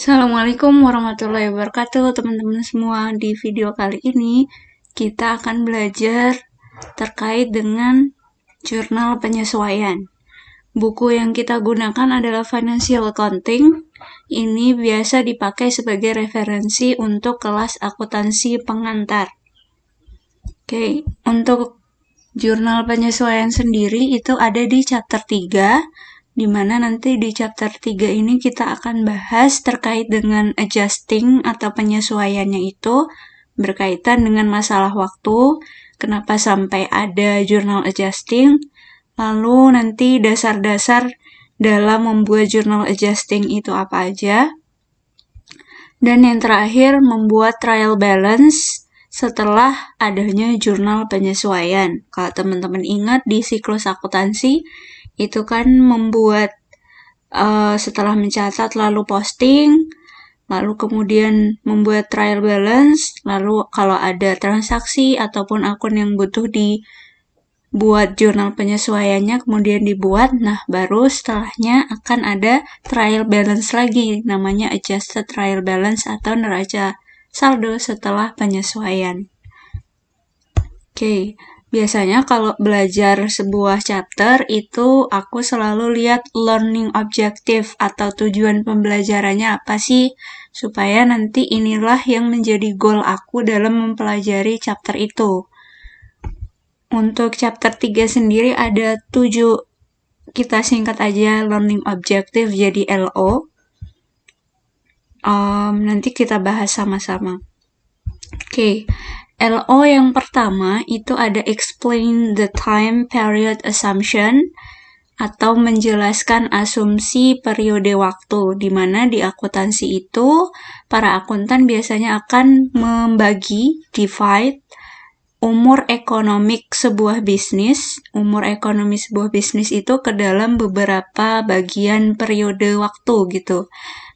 Assalamualaikum warahmatullahi wabarakatuh teman-teman semua. Di video kali ini kita akan belajar terkait dengan jurnal penyesuaian. Buku yang kita gunakan adalah Financial Accounting. Ini biasa dipakai sebagai referensi untuk kelas akuntansi pengantar. Oke, untuk jurnal penyesuaian sendiri itu ada di chapter 3, di mana nanti di chapter 3 ini kita akan bahas terkait dengan adjusting atau penyesuaiannya itu berkaitan dengan masalah waktu, kenapa sampai ada jurnal adjusting, lalu nanti dasar-dasar dalam membuat jurnal adjusting itu apa aja, dan yang terakhir membuat trial balance setelah adanya jurnal penyesuaian. Kalau teman-teman ingat di siklus akuntansi, itu kan membuat setelah mencatat lalu posting, lalu kemudian membuat trial balance, lalu kalau ada transaksi ataupun akun yang butuh dibuat jurnal penyesuaiannya kemudian dibuat, nah baru setelahnya akan ada trial balance lagi, namanya adjusted trial balance atau neraca saldo setelah penyesuaian. Oke. Biasanya kalau belajar sebuah chapter itu aku selalu lihat learning objective atau tujuan pembelajarannya apa sih, supaya nanti inilah yang menjadi goal aku dalam mempelajari chapter itu. Untuk chapter 3 sendiri ada 7, kita singkat aja learning objective jadi LO. Nanti kita bahas sama-sama. Oke. LO yang pertama itu ada explain the time period assumption atau menjelaskan asumsi periode waktu, di mana di akuntansi itu para akuntan biasanya akan membagi, divide, umur ekonomi sebuah bisnis itu ke dalam beberapa bagian periode waktu gitu.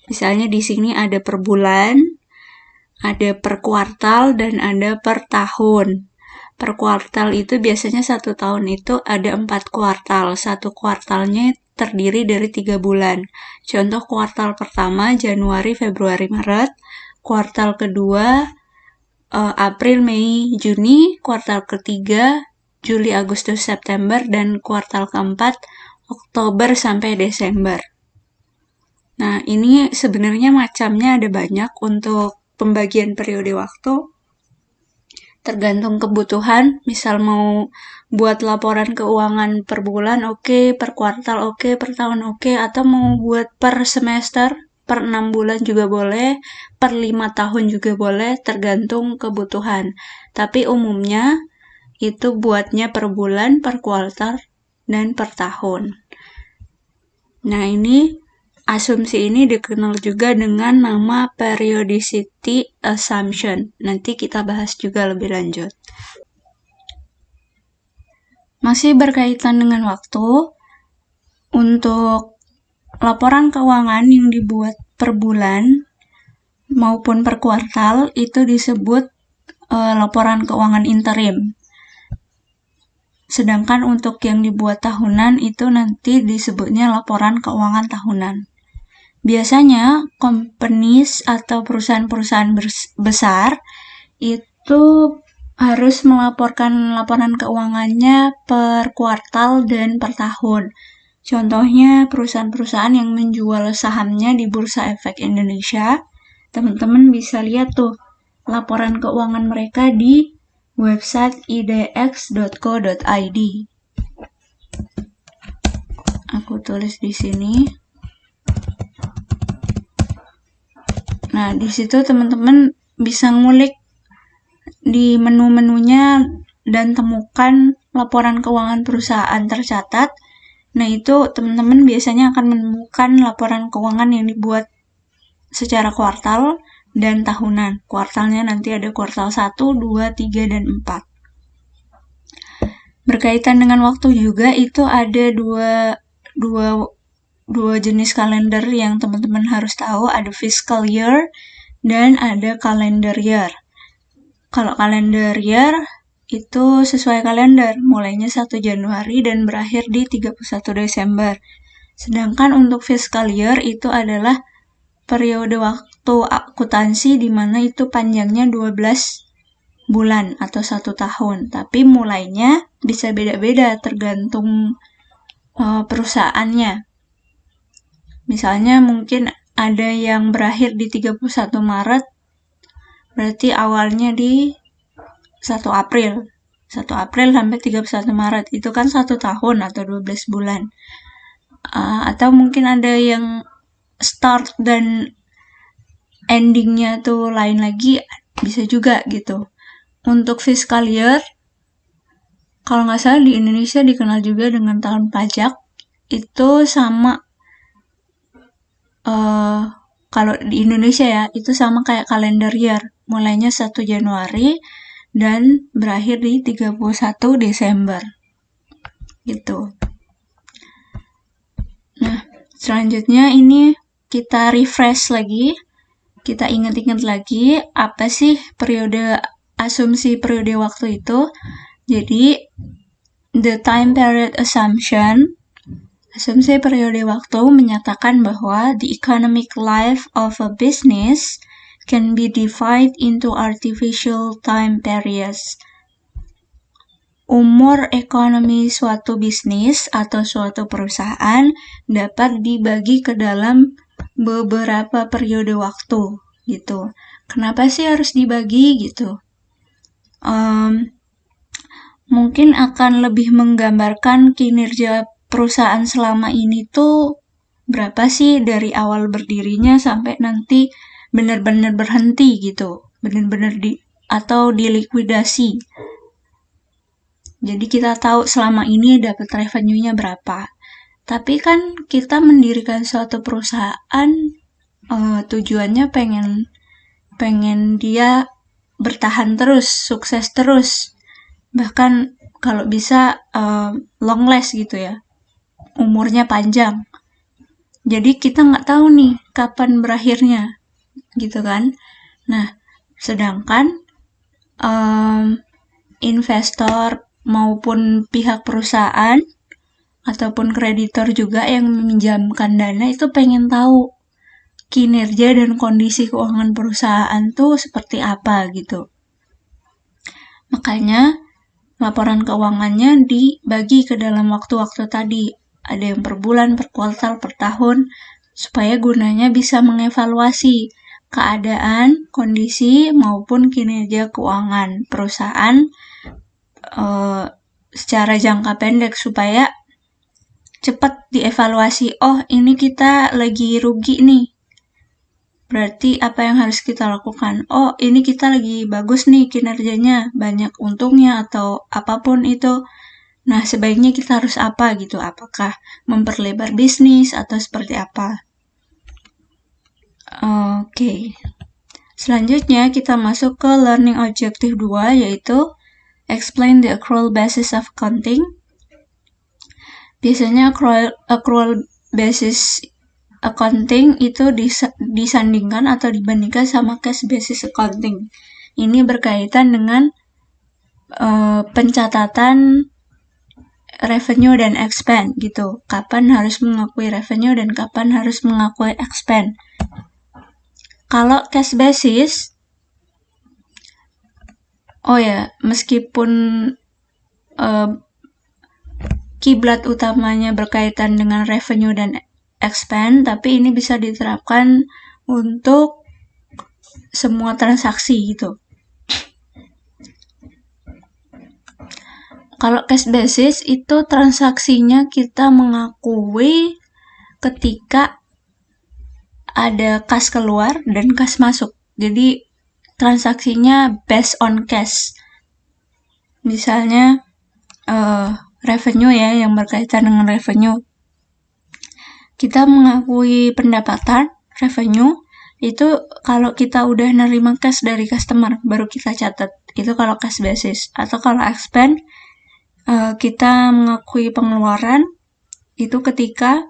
Misalnya di sini ada per bulan, ada per kuartal, dan ada per tahun. Per kuartal itu biasanya 1 tahun itu ada 4 kuartal. 1 kuartalnya terdiri dari 3 bulan. Contoh kuartal pertama Januari, Februari, Maret. Kuartal kedua April, Mei, Juni. Kuartal ketiga Juli, Agustus, September. Dan kuartal keempat Oktober sampai Desember. Nah, ini sebenarnya macamnya ada banyak untuk pembagian periode waktu, tergantung kebutuhan. Misal mau buat laporan keuangan per bulan, oke, per kuartal oke, per tahun oke, atau mau buat per semester, per 6 bulan juga boleh, per 5 tahun juga boleh, tergantung kebutuhan. Tapi umumnya itu buatnya per bulan, per kuartal, dan per tahun. Nah, asumsi ini dikenal juga dengan nama periodicity assumption. Nanti kita bahas juga lebih lanjut. Masih berkaitan dengan waktu, untuk laporan keuangan yang dibuat per bulan maupun per kuartal itu disebut laporan keuangan interim. Sedangkan untuk yang dibuat tahunan itu nanti disebutnya laporan keuangan tahunan. Biasanya companies atau perusahaan-perusahaan besar itu harus melaporkan laporan keuangannya per kuartal dan per tahun. Contohnya perusahaan-perusahaan yang menjual sahamnya di Bursa Efek Indonesia. Teman-teman bisa lihat tuh laporan keuangan mereka di website idx.co.id. Aku tulis di sini. Nah, di situ teman-teman bisa ngulik di menu-menunya dan temukan laporan keuangan perusahaan tercatat. Nah, itu teman-teman biasanya akan menemukan laporan keuangan yang dibuat secara kuartal dan tahunan. Kuartalnya nanti ada kuartal 1, 2, 3, dan 4. Berkaitan dengan waktu juga itu ada dua jenis kalender yang teman-teman harus tahu, ada fiscal year dan ada calendar year. Kalau calendar year itu sesuai kalender, mulainya 1 Januari dan berakhir di 31 Desember. Sedangkan untuk fiscal year itu adalah periode waktu akuntansi di mana itu panjangnya 12 bulan atau 1 tahun. Tapi mulainya bisa beda-beda tergantung perusahaannya. Misalnya mungkin ada yang berakhir di 31 Maret, berarti awalnya di 1 April. 1 April sampai 31 Maret, itu kan 1 tahun atau 12 bulan. Atau mungkin ada yang start dan endingnya tuh lain lagi, bisa juga gitu. Untuk fiscal year, kalau nggak salah di Indonesia dikenal juga dengan tahun pajak, itu sama kalau di Indonesia ya, itu sama kayak kalender year, mulainya 1 Januari dan berakhir di 31 Desember. Gitu. Nah, selanjutnya ini kita refresh lagi, kita ingat-ingat lagi apa sih asumsi periode waktu itu. Jadi, the time period assumption, asumsi periode waktu menyatakan bahwa the economic life of a business can be divided into artificial time periods. Umur ekonomi suatu bisnis atau suatu perusahaan dapat dibagi ke dalam beberapa periode waktu gitu. Kenapa sih harus dibagi gitu? Mungkin akan lebih menggambarkan kinerja perusahaan selama ini tuh berapa sih dari awal berdirinya sampai nanti benar-benar berhenti gitu, benar-benar atau dilikuidasi. Jadi kita tahu selama ini dapat revenue-nya berapa. Tapi kan kita mendirikan suatu perusahaan tujuannya pengen dia bertahan terus, sukses terus. Bahkan kalau bisa long last gitu ya, umurnya panjang. Jadi kita nggak tahu nih kapan berakhirnya, gitu kan. Nah, sedangkan investor maupun pihak perusahaan ataupun kreditor juga yang meminjamkan dana itu pengen tahu kinerja dan kondisi keuangan perusahaan tuh seperti apa gitu. Makanya laporan keuangannya dibagi ke dalam waktu-waktu tadi. Ada yang per bulan, per kuartal, per tahun, supaya gunanya bisa mengevaluasi keadaan, kondisi, maupun kinerja keuangan perusahaan secara jangka pendek supaya cepat dievaluasi. Oh, ini kita lagi rugi nih. Berarti apa yang harus kita lakukan? Oh, ini kita lagi bagus nih kinerjanya, banyak untungnya atau apapun itu. Nah, sebaiknya kita harus apa gitu? Apakah memperlebar bisnis atau seperti apa? Oke. Selanjutnya kita masuk ke learning objective 2, yaitu explain the accrual basis of accounting. Biasanya accrual basis accounting itu disandingkan atau dibandingkan sama cash basis accounting. Ini berkaitan dengan pencatatan revenue dan expense gitu. Kapan harus mengakui revenue dan kapan harus mengakui expense. Kalau cash basis, meskipun kiblat utamanya berkaitan dengan revenue dan expense, tapi ini bisa diterapkan untuk semua transaksi gitu. Kalau cash basis itu transaksinya kita mengakui ketika ada kas keluar dan kas masuk. Jadi transaksinya based on cash. Misalnya revenue ya, yang berkaitan dengan revenue. Kita mengakui pendapatan, revenue, itu kalau kita udah nerima cash dari customer, baru kita catat. Itu kalau cash basis. Atau kalau expense, kita mengakui pengeluaran, itu ketika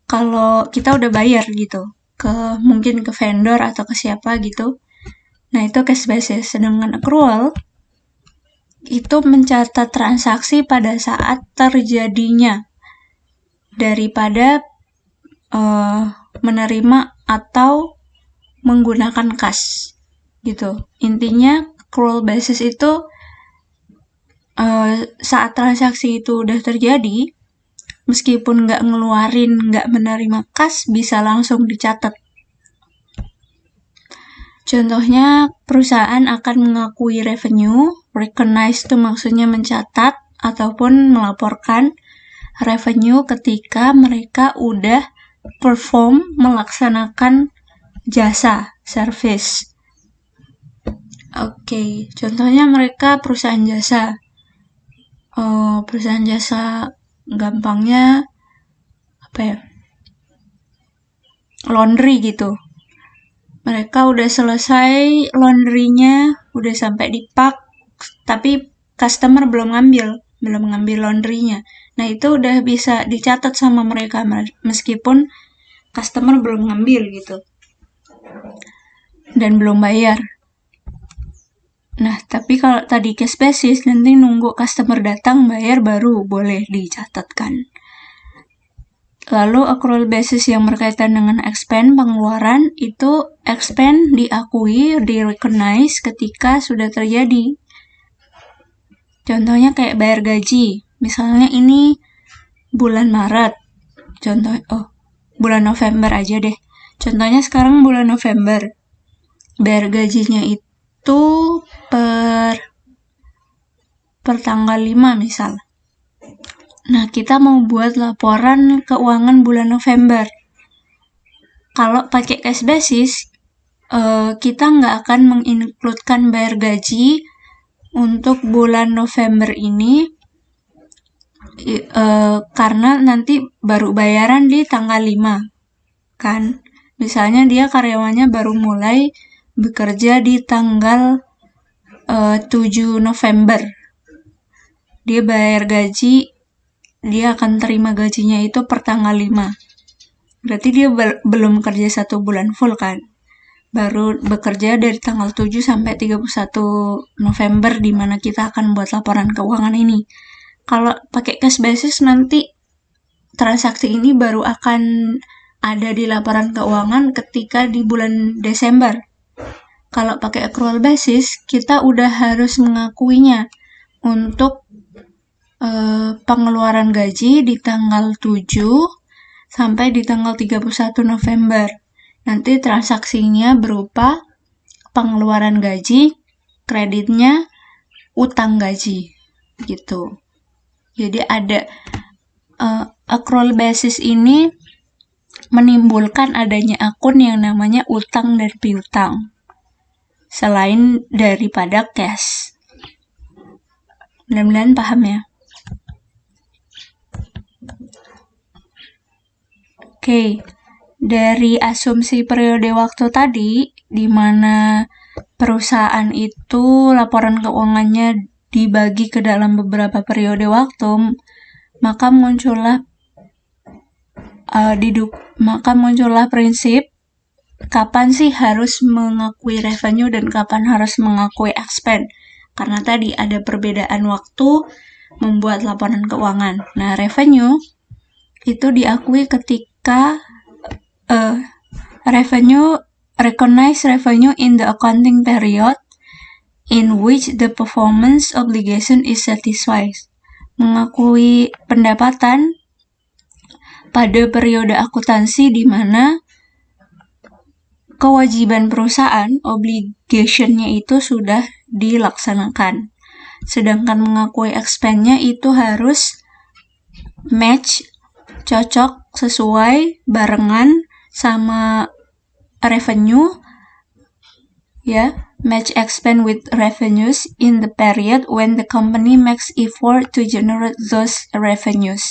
kalau kita udah bayar gitu, mungkin ke vendor atau ke siapa gitu. Nah, itu cash basis. Sedangkan accrual, itu mencatat transaksi pada saat terjadinya daripada menerima atau menggunakan kas gitu. Intinya accrual basis itu saat transaksi itu udah terjadi, meskipun nggak menerima kas, bisa langsung dicatat. Contohnya, perusahaan akan mengakui revenue, recognize itu maksudnya mencatat, ataupun melaporkan revenue ketika mereka udah perform, melaksanakan jasa, service. Oke, contohnya mereka perusahaan jasa. Perusahaan jasa gampangnya apa ya? Laundry gitu. Mereka udah selesai laundrynya, udah sampai di pak, tapi customer belum ngambil laundrynya. Nah, itu udah bisa dicatat sama mereka meskipun customer belum ngambil gitu. Dan belum bayar. Nah, tapi kalau tadi cash basis, nanti nunggu customer datang bayar baru boleh dicatatkan. Lalu accrual basis yang berkaitan dengan expense pengeluaran, itu expense diakui, di-recognize ketika sudah terjadi. Contohnya kayak bayar gaji. Misalnya ini bulan Maret. Bulan November aja deh. Contohnya sekarang bulan November. Bayar gajinya itu per tanggal 5 misal. Nah, kita mau buat laporan keuangan bulan November. Kalau pakai cash basis, kita nggak akan mengincludekan bayar gaji untuk bulan November ini, karena nanti baru bayaran di tanggal 5, kan? Misalnya dia karyawannya baru mulai bekerja di tanggal 7 November. Dia bayar gaji, dia akan terima gajinya itu per tanggal 5. Berarti dia belum kerja 1 bulan full kan? Baru bekerja dari tanggal 7 sampai 31 November di mana kita akan buat laporan keuangan ini. Kalau pakai cash basis nanti transaksi ini baru akan ada di laporan keuangan ketika di bulan Desember. Kalau pakai accrual basis, kita udah harus mengakuinya untuk pengeluaran gaji di tanggal 7 sampai di tanggal 31 November. Nanti transaksinya berupa pengeluaran gaji, kreditnya utang gaji gitu. Jadi ada accrual basis ini menimbulkan adanya akun yang namanya utang dan piutang selain daripada cash. Mudah-mudahan paham ya. Oke, dari asumsi periode waktu tadi, di mana perusahaan itu laporan keuangannya dibagi ke dalam beberapa periode waktu, maka muncullah prinsip kapan sih harus mengakui revenue dan kapan harus mengakui expense. Karena tadi ada perbedaan waktu membuat laporan keuangan. Nah, revenue itu diakui ketika recognize revenue in the accounting period in which the performance obligation is satisfied. Mengakui pendapatan pada periode akuntansi di mana kewajiban perusahaan, obligation-nya itu sudah dilaksanakan. Sedangkan mengakui expense-nya itu harus match, cocok, sesuai, barengan sama revenue, ya, match expense with revenues in the period when the company makes effort to generate those revenues.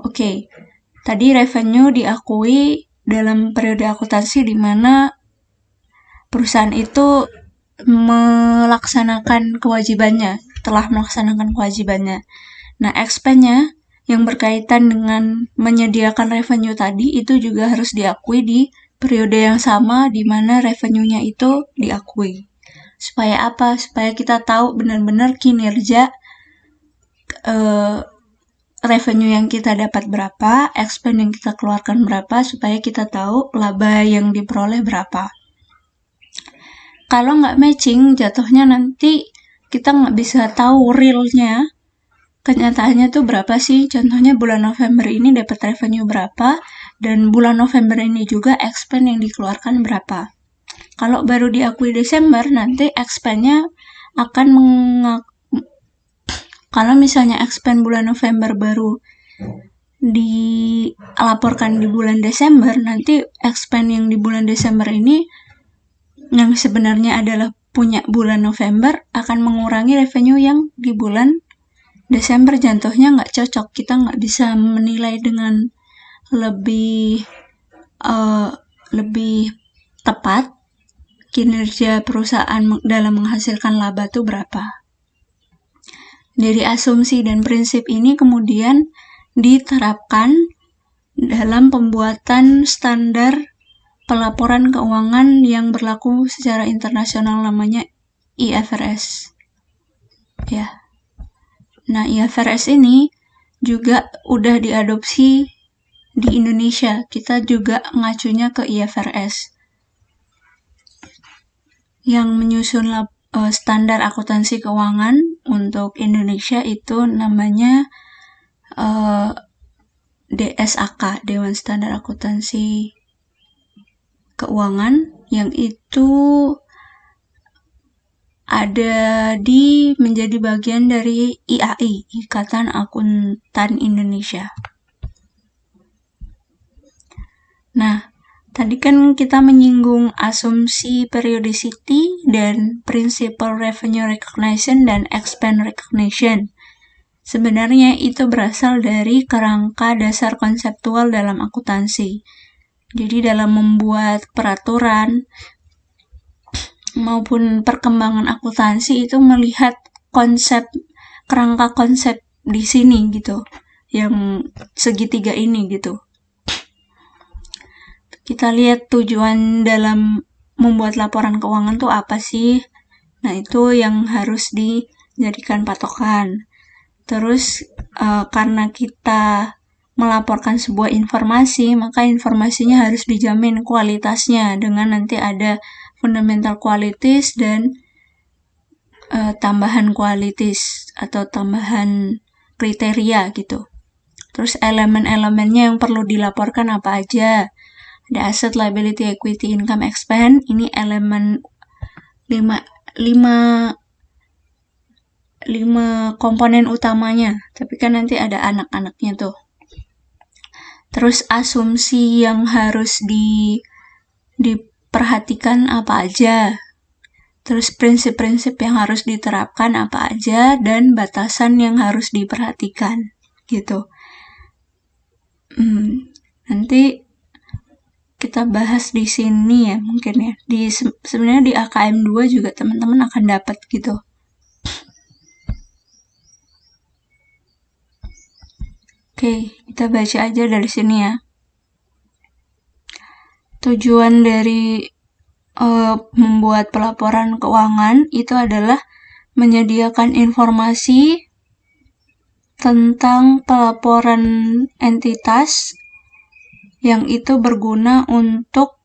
Oke. Tadi revenue diakui dalam periode akuntansi di mana perusahaan itu telah melaksanakan kewajibannya. Nah, expense-nya yang berkaitan dengan menyediakan revenue tadi itu juga harus diakui di periode yang sama di mana revenue-nya itu diakui. Supaya apa? Supaya kita tahu benar-benar kinerja revenue yang kita dapat berapa, expense yang kita keluarkan berapa, supaya kita tahu laba yang diperoleh berapa. Kalau nggak matching, jatuhnya nanti kita nggak bisa tahu realnya, kenyataannya tuh berapa sih. Contohnya bulan November ini dapat revenue berapa, dan bulan November ini juga expense yang dikeluarkan berapa. Kalau baru diakui Desember, nanti expense-nya akan kalau misalnya expense bulan November baru dilaporkan di bulan Desember, nanti expense yang di bulan Desember ini yang sebenarnya adalah punya bulan November akan mengurangi revenue yang di bulan Desember. Jatuhnya nggak cocok, kita nggak bisa menilai dengan lebih tepat kinerja perusahaan dalam menghasilkan laba itu berapa. Dari asumsi dan prinsip ini kemudian diterapkan dalam pembuatan standar pelaporan keuangan yang berlaku secara internasional, namanya IFRS. Ya. Nah, IFRS ini juga udah diadopsi di Indonesia. Kita juga ngacunya ke IFRS. Yang menyusun standar akuntansi keuangan untuk Indonesia itu namanya DSAK, Dewan Standar Akuntansi Keuangan, yang itu ada menjadi bagian dari IAI, Ikatan Akuntan Indonesia. Nah, tadi kan kita menyinggung asumsi periodicity dan principal revenue recognition dan expense recognition. Sebenarnya itu berasal dari kerangka dasar konseptual dalam akuntansi. Jadi dalam membuat peraturan maupun perkembangan akuntansi itu melihat kerangka konsep di sini gitu, yang segitiga ini gitu. Kita lihat tujuan dalam membuat laporan keuangan tuh apa sih? Nah, itu yang harus dijadikan patokan. Terus karena kita melaporkan sebuah informasi, maka informasinya harus dijamin kualitasnya dengan nanti ada fundamental qualities dan tambahan qualities atau tambahan kriteria gitu. Terus elemen-elemennya yang perlu dilaporkan apa aja? Ada asset, liability, equity, income, expense. Ini elemen 5 komponen utamanya, tapi kan nanti ada anak-anaknya tuh. Terus asumsi yang harus diperhatikan apa aja, terus prinsip-prinsip yang harus diterapkan apa aja, dan batasan yang harus diperhatikan gitu. Nanti kita bahas di sini ya mungkin ya. Sebenarnya di AKM 2 juga teman-teman akan dapat gitu. Oke, kita baca aja dari sini ya. Tujuan dari membuat pelaporan keuangan itu adalah menyediakan informasi tentang pelaporan entitas yang itu berguna untuk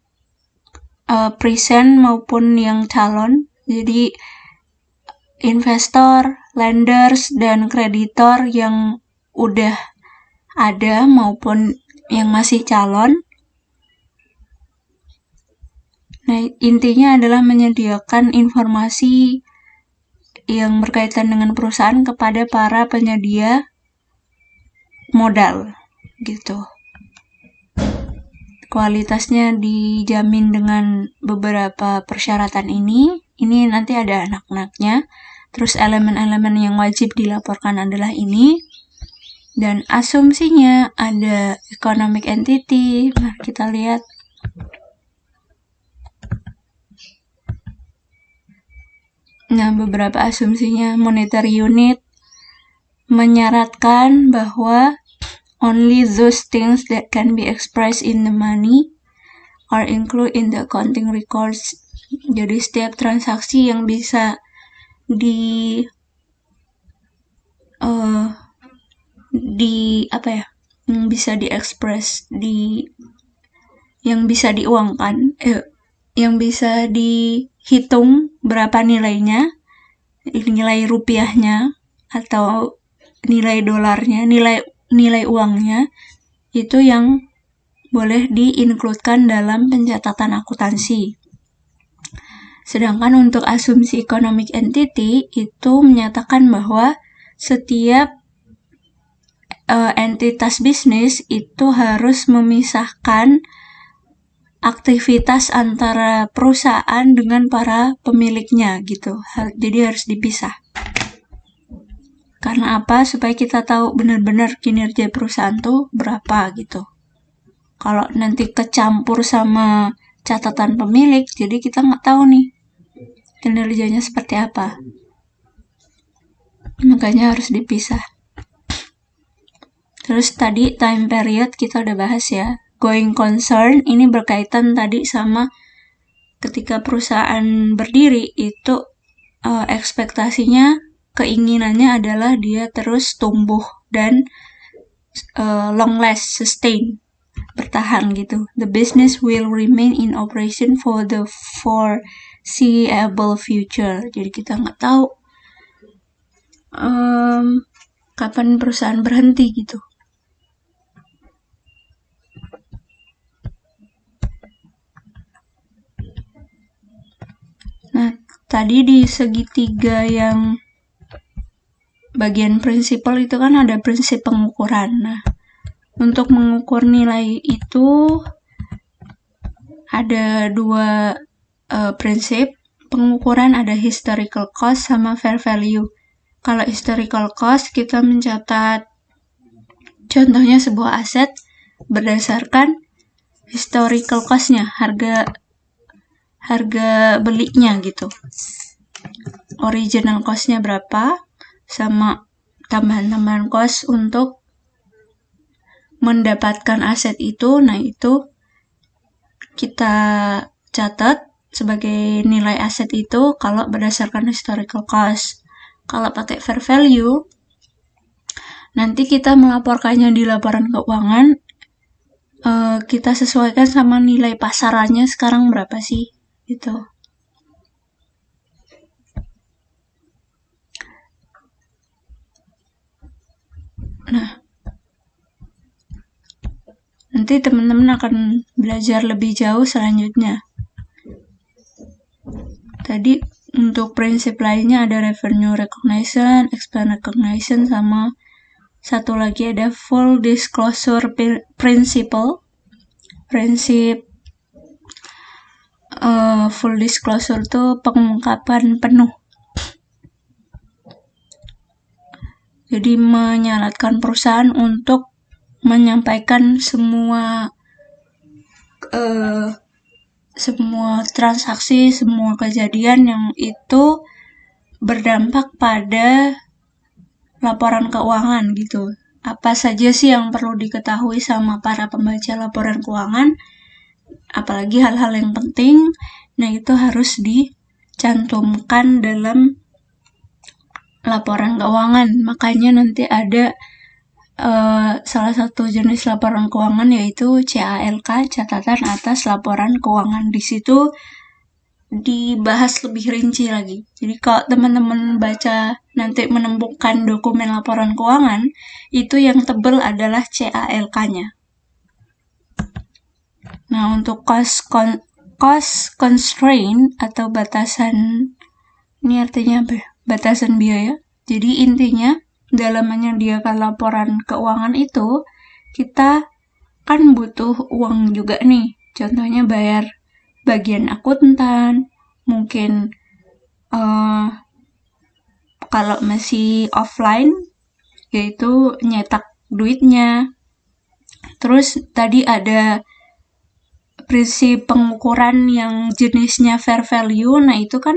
present maupun yang calon. Jadi investor, lenders, dan kreditor yang udah ada maupun yang masih calon. Nah, intinya adalah menyediakan informasi yang berkaitan dengan perusahaan kepada para penyedia modal gitu. Kualitasnya dijamin dengan beberapa persyaratan ini. Ini nanti ada anak-anaknya. Terus elemen-elemen yang wajib dilaporkan adalah ini. Dan asumsinya ada economic entity. Nah, kita lihat. Nah, beberapa asumsinya, monetary unit menyaratkan bahwa only those things that can be expressed in the money are included in the accounting records. Jadi setiap transaksi yang bisa yang bisa diekspres, yang bisa diuangkan, yang bisa dihitung berapa nilainya, nilai rupiahnya atau nilai dolarnya, nilai uangnya, itu yang boleh di-include-kan dalam pencatatan akuntansi. Sedangkan untuk asumsi economic entity itu menyatakan bahwa setiap entitas bisnis itu harus memisahkan aktivitas antara perusahaan dengan para pemiliknya gitu. Jadi harus dipisah. Karena apa? Supaya kita tahu benar-benar kinerja perusahaan tuh berapa gitu. Kalau nanti kecampur sama catatan pemilik, jadi kita nggak tahu nih kinerjanya seperti apa. Makanya harus dipisah. Terus tadi time period kita udah bahas ya. Going concern ini berkaitan tadi sama ketika perusahaan berdiri itu ekspektasinya, keinginannya adalah dia terus tumbuh dan long last, sustain, bertahan gitu. The business will remain in operation for the foreseeable future. Jadi kita nggak tahu kapan perusahaan berhenti gitu. Nah, tadi di segitiga yang bagian prinsipal itu kan ada prinsip pengukuran. Nah, untuk mengukur nilai itu ada dua prinsip pengukuran, ada historical cost sama fair value. Kalau historical cost kita mencatat contohnya sebuah aset berdasarkan historical cost-nya, harga belinya gitu. Original cost-nya berapa sama tambahan-tambahan cost untuk mendapatkan aset itu. Nah, itu kita catat sebagai nilai aset itu kalau berdasarkan historical cost. Kalau pakai fair value, nanti kita melaporkannya di laporan keuangan, kita sesuaikan sama nilai pasarannya sekarang berapa sih, gitu. Nah, nanti teman-teman akan belajar lebih jauh selanjutnya. Tadi untuk prinsip lainnya ada revenue recognition, expense recognition, sama satu lagi ada full disclosure principle. Prinsip full disclosure itu pengungkapan penuh. Jadi menyarankan perusahaan untuk menyampaikan semua transaksi, semua kejadian yang itu berdampak pada laporan keuangan gitu. Apa saja sih yang perlu diketahui sama para pembaca laporan keuangan, apalagi hal-hal yang penting, nah itu harus dicantumkan dalam laporan keuangan. Makanya nanti ada salah satu jenis laporan keuangan yaitu CALK, catatan atas laporan keuangan. Di situ dibahas lebih rinci lagi. Jadi kalau teman-teman baca nanti menemukan dokumen laporan keuangan, itu yang tebal adalah CALK-nya. Nah, untuk cost constraint atau batasan, ini artinya apa ya? Batasan biaya. Jadi intinya dalam menyediakan laporan keuangan itu, kita kan butuh uang juga nih. Contohnya bayar bagian akuntan, mungkin kalau masih offline, yaitu nyetak duitnya. Terus tadi ada prinsip pengukuran yang jenisnya fair value, nah itu kan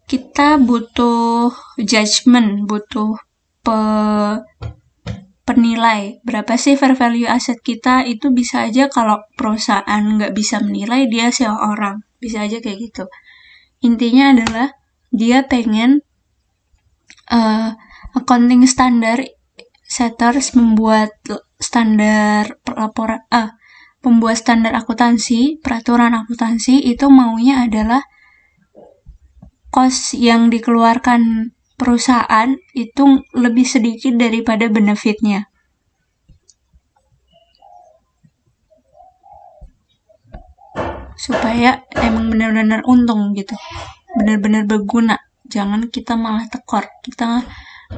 kita butuh judgment, butuh penilai berapa sih fair value aset kita. Itu bisa aja kalau perusahaan nggak bisa menilai, dia sewa orang, bisa aja kayak gitu. Intinya adalah dia pengen accounting standar setters membuat standar pembuat standar akuntansi, peraturan akuntansi itu maunya adalah cost yang dikeluarkan perusahaan itu lebih sedikit daripada benefitnya. Supaya emang benar-benar untung gitu, benar-benar berguna. Jangan kita malah tekor, kita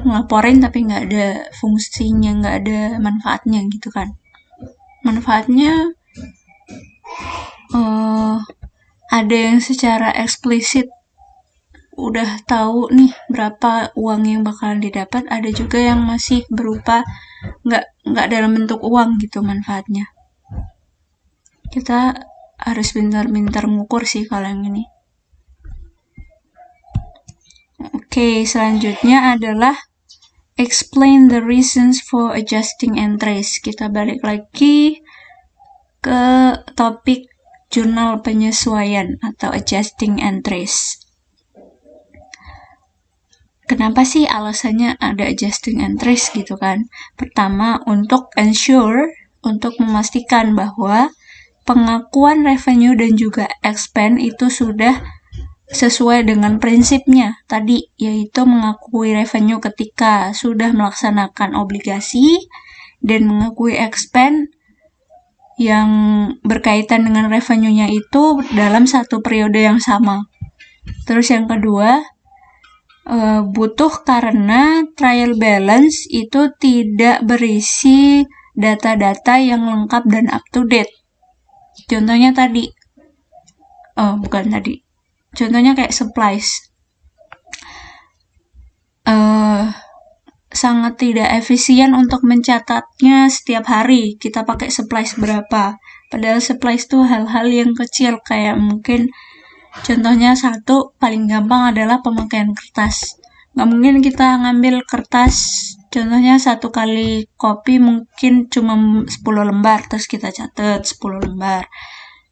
ngelaporin tapi nggak ada fungsinya, nggak ada manfaatnya gitu kan. Manfaatnya ada yang secara eksplisit udah tahu nih berapa uang yang bakalan didapat, ada juga yang masih berupa nggak dalam bentuk uang gitu manfaatnya. Kita harus pintar-pintar ngukur sih kalau yang ini. Oke, selanjutnya adalah explain the reasons for adjusting entries. Kita balik lagi ke topik jurnal penyesuaian atau adjusting entries. Kenapa sih alasannya ada adjusting entries gitu kan? Pertama, untuk ensure, untuk memastikan bahwa pengakuan revenue dan juga expense itu sudah sesuai dengan prinsipnya tadi, yaitu mengakui revenue ketika sudah melaksanakan obligasi dan mengakui expense yang berkaitan dengan revenue-nya itu dalam satu periode yang sama. Terus yang kedua, butuh karena trial balance itu tidak berisi data-data yang lengkap dan up to date. Contohnya tadi, contohnya kayak supplies. Sangat tidak efisien untuk mencatatnya setiap hari kita pakai supplies berapa. Padahal supplies itu hal-hal yang kecil, kayak mungkin contohnya satu paling gampang adalah pemakaian kertas. Nggak mungkin kita ngambil kertas, contohnya 1 kali kopi mungkin cuma 10 lembar, terus kita catat 10 lembar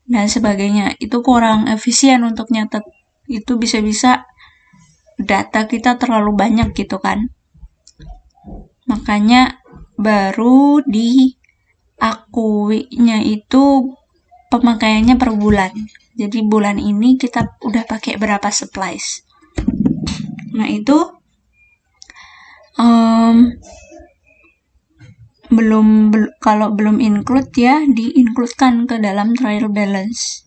dan sebagainya. Itu kurang efisien untuk nyatet. Itu bisa-bisa data kita terlalu banyak gitu kan. Makanya baru diakuinya itu pemakaiannya per bulan. Jadi bulan ini kita udah pakai berapa supplies. Nah itu kalau belum include ya, di-includekan ke dalam trial balance.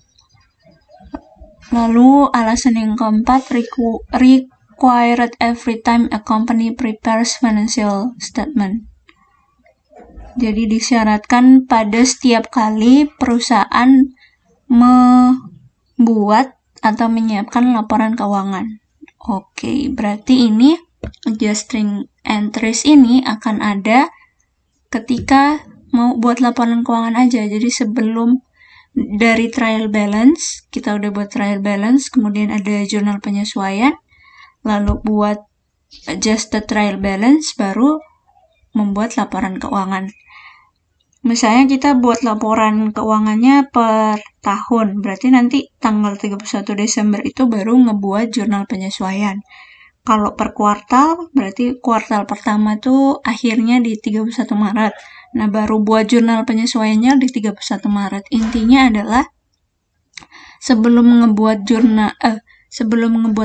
Lalu alasan yang keempat, required every time a company prepares financial statement. Jadi disyaratkan pada setiap kali perusahaan membuat atau menyiapkan laporan keuangan. Oke, berarti ini adjusting entries ini akan ada ketika mau buat laporan keuangan aja. Jadi sebelum dari trial balance, kita udah buat trial balance, kemudian ada jurnal penyesuaian, lalu buat adjusted trial balance, baru membuat laporan keuangan. Misalnya kita buat laporan keuangannya per tahun, berarti nanti tanggal 31 Desember itu baru ngebuat jurnal penyesuaian. Kalau per kuartal, berarti kuartal pertama tuh akhirnya di 31 Maret. Nah, baru buat jurnal penyesuaiannya di 31 Maret. Intinya adalah sebelum ngebuat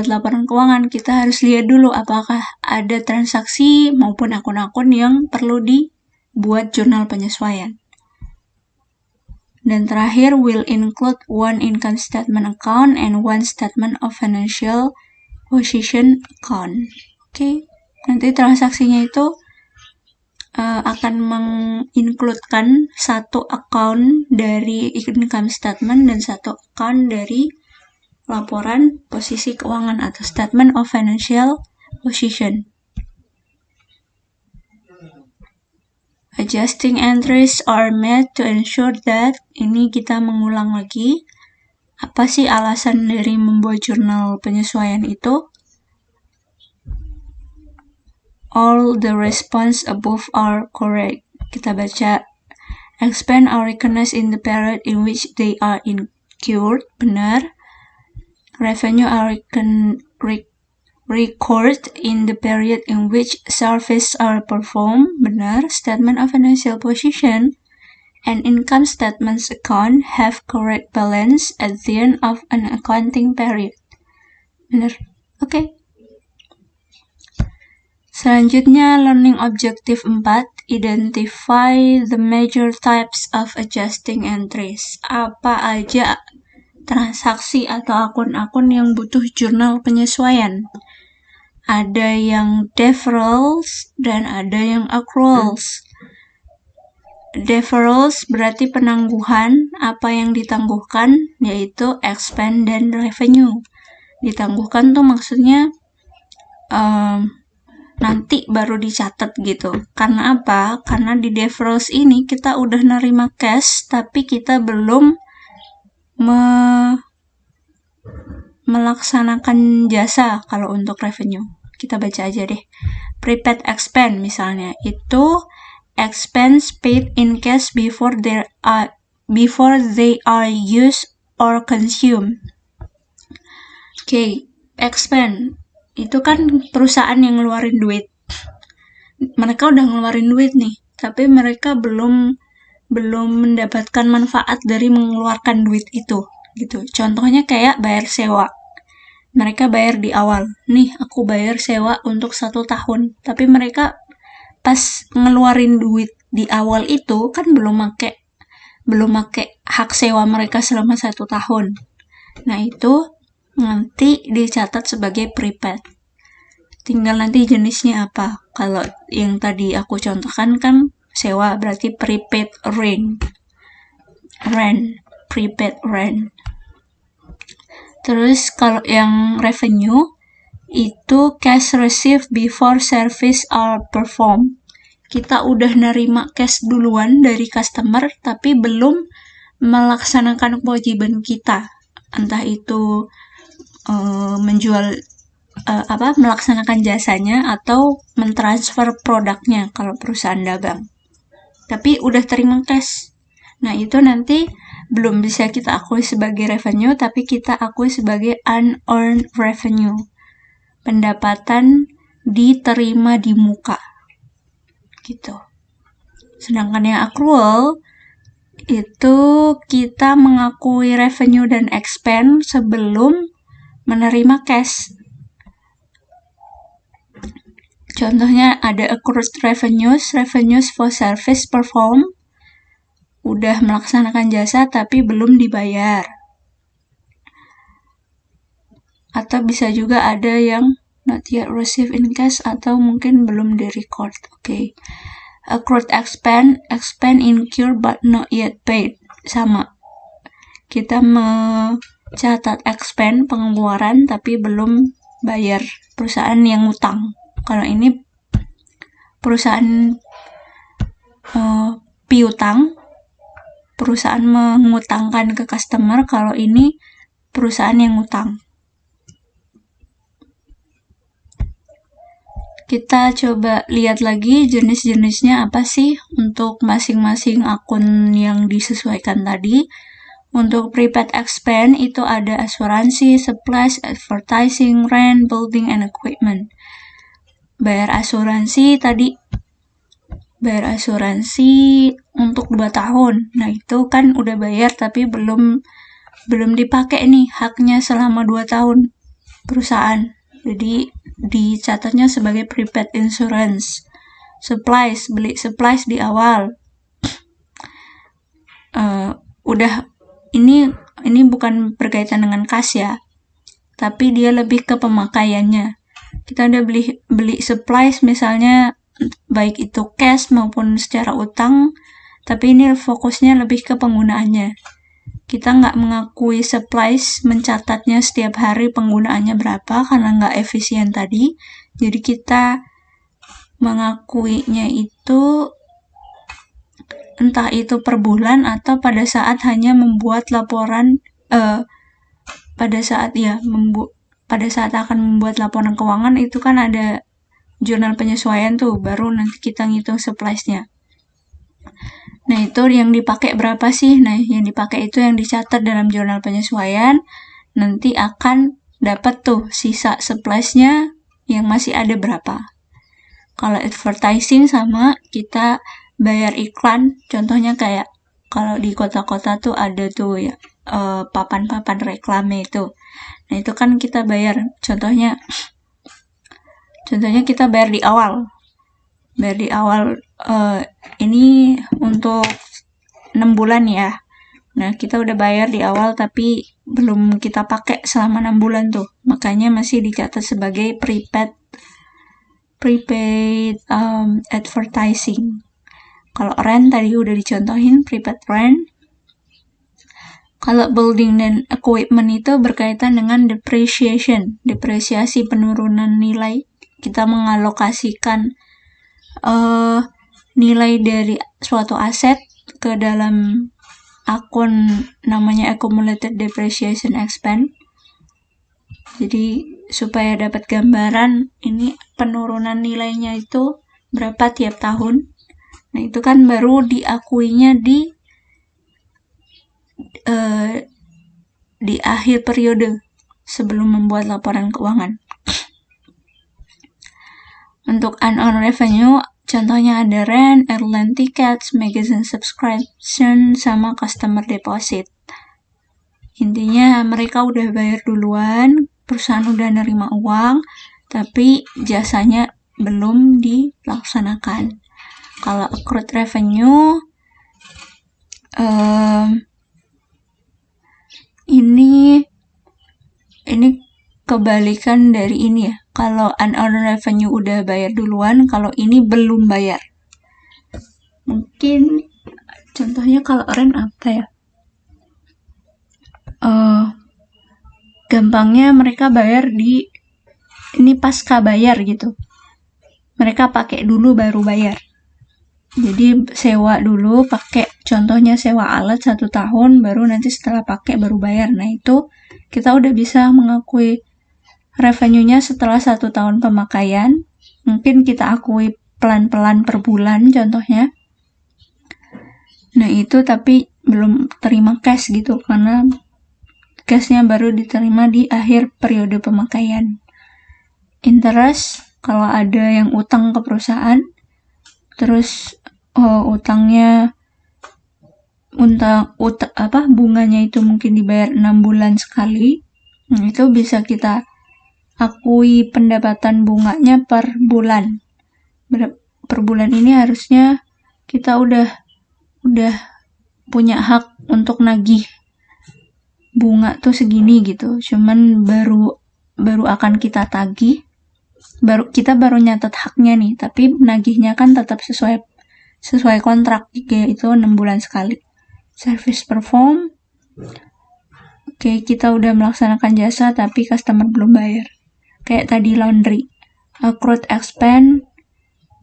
laporan keuangan, kita harus lihat dulu apakah ada transaksi maupun akun-akun yang perlu dibuat jurnal penyesuaian. Dan terakhir, will include one income statement account and one statement of financial position account. Oke, nanti transaksinya itu akan mengincludekan satu account dari income statement dan satu account dari laporan posisi keuangan atau statement of financial position. Adjusting entries are made to ensure that, ini kita mengulang lagi, apa sih alasan dari membuat jurnal penyesuaian itu? All the response above are correct. Kita baca, expense are recognized in the period in which they are incurred, benar. Revenue are record in the period in which services are performed. Benar. Statement of financial position and income statements account have correct balance at the end of an accounting period. Benar. Oke. Selanjutnya, learning objective 4, identify the major types of adjusting entries. Apa aja transaksi atau akun-akun yang butuh jurnal penyesuaian? Ada yang deferrals dan ada yang accruals. Deferrals berarti penangguhan, apa yang ditangguhkan, yaitu expense dan revenue. Ditangguhkan tuh maksudnya nanti baru dicatat gitu. Karena apa? Karena di deferrals ini kita udah nerima cash, tapi kita belum melaksanakan jasa. Kalau untuk revenue, kita baca aja deh. Prepaid expense misalnya, itu expense paid in cash before they are used or consumed. Oke, expense itu kan perusahaan yang ngeluarin duit. Mereka udah ngeluarin duit nih, tapi mereka belum mendapatkan manfaat dari mengeluarkan duit itu, gitu. Contohnya kayak bayar sewa. Mereka bayar di awal. Nih, aku bayar sewa untuk 1 tahun. Tapi mereka pas ngeluarin duit di awal itu kan belum make hak sewa mereka selama 1 tahun. Nah, itu nanti dicatat sebagai prepaid. Tinggal nanti jenisnya apa. Kalau yang tadi aku contohkan kan sewa, berarti prepaid rent. Prepaid rent. Terus kalau yang revenue itu cash received before service are performed. Kita udah nerima cash duluan dari customer tapi belum melaksanakan kewajiban kita. Entah itu melaksanakan jasanya atau mentransfer produknya kalau perusahaan dagang. Tapi udah terima cash. Nah, itu nanti belum bisa kita akui sebagai revenue, tapi kita akui sebagai unearned revenue. Pendapatan diterima di muka. Gitu. Sedangkan yang accrual itu kita mengakui revenue dan expense sebelum menerima cash. Contohnya ada accrued revenues for service performed, udah melaksanakan jasa tapi belum dibayar. Atau bisa juga ada yang not yet received in cash atau mungkin belum di-record. Oke. Accrued expense incurred but not yet paid. Sama. Kita mencatat expense pengeluaran tapi belum bayar perusahaan yang ngutang. Kalau ini perusahaan piutang, perusahaan mengutangkan ke customer. Kalau ini perusahaan yang ngutang. Kita coba lihat lagi jenis-jenisnya apa sih untuk masing-masing akun yang disesuaikan tadi. Untuk prepaid expense itu ada asuransi, supplies, advertising, rent, building, and equipment. Bayar asuransi untuk 2 tahun. Nah, itu kan udah bayar tapi belum dipakai nih haknya selama 2 tahun perusahaan. Jadi dicatatnya sebagai prepaid insurance. Supplies, beli supplies di awal. Ini bukan berkaitan dengan kas ya, tapi dia lebih ke pemakaiannya. Kita udah beli supplies misalnya, baik itu cash maupun secara utang, tapi ini fokusnya lebih ke penggunaannya. Kita nggak mengakui supplies, mencatatnya setiap hari penggunaannya berapa karena nggak efisien tadi. Jadi kita mengakuinya itu entah itu per bulan atau pada saat hanya membuat laporan pada saat akan membuat laporan keuangan itu kan ada jurnal penyesuaian tuh, baru nanti kita ngitung supplies-nya. Nah, itu yang dipakai berapa sih? Nah, yang dipakai itu yang dicatat dalam jurnal penyesuaian nanti akan dapat tuh sisa supply-nya yang masih ada berapa. Kalau advertising sama kita bayar iklan, contohnya kayak kalau di kota-kota tuh ada tuh ya papan-papan reklame itu. Nah itu kan kita bayar, contohnya kita bayar di awal. Ini untuk 6 bulan ya. Nah, kita udah bayar di awal tapi belum kita pakai selama 6 bulan tuh. Makanya masih dicatat sebagai prepaid advertising. Kalau rent tadi udah dicontohin, prepaid rent. Kalau building dan equipment itu berkaitan dengan depreciation, depresiasi penurunan nilai. Kita mengalokasikan nilai dari suatu aset ke dalam akun namanya accumulated depreciation expense. Jadi supaya dapat gambaran ini penurunan nilainya itu berapa tiap tahun. Nah itu kan baru diakuinya di akhir periode sebelum membuat laporan keuangan. Untuk unearned revenue, contohnya ada rent, airline tickets, magazine subscription, sama customer deposit. Intinya mereka udah bayar duluan, perusahaan udah nerima uang, tapi jasanya belum dilaksanakan. Kalau accrued revenue, ini kebalikan dari ini ya. Kalau unearned revenue udah bayar duluan, kalau ini belum bayar. Mungkin contohnya kalau rent apa ya? Gampangnya mereka bayar ini pasca bayar gitu. Mereka pakai dulu baru bayar. Jadi sewa dulu pakai, contohnya sewa alat 1 tahun, baru nanti setelah pakai baru bayar. Nah itu kita udah bisa mengakui revenue-nya setelah 1 tahun pemakaian. Mungkin kita akui pelan-pelan per bulan contohnya. Nah itu tapi belum terima cash gitu, karena cashnya baru diterima di akhir periode pemakaian. Interest, kalau ada yang utang ke perusahaan, terus bunganya itu mungkin dibayar 6 bulan sekali. Nah itu bisa kita akui pendapatan bunganya per bulan. Per bulan ini harusnya kita udah punya hak untuk nagih bunga tuh segini gitu. Cuman baru akan kita tagih. Kita baru nyatet haknya nih, tapi nagihnya kan tetap sesuai kontrak, yaitu 6 bulan sekali. Service perform. Oke, kita udah melaksanakan jasa tapi customer belum bayar. Kayak tadi laundry. Accrued expense,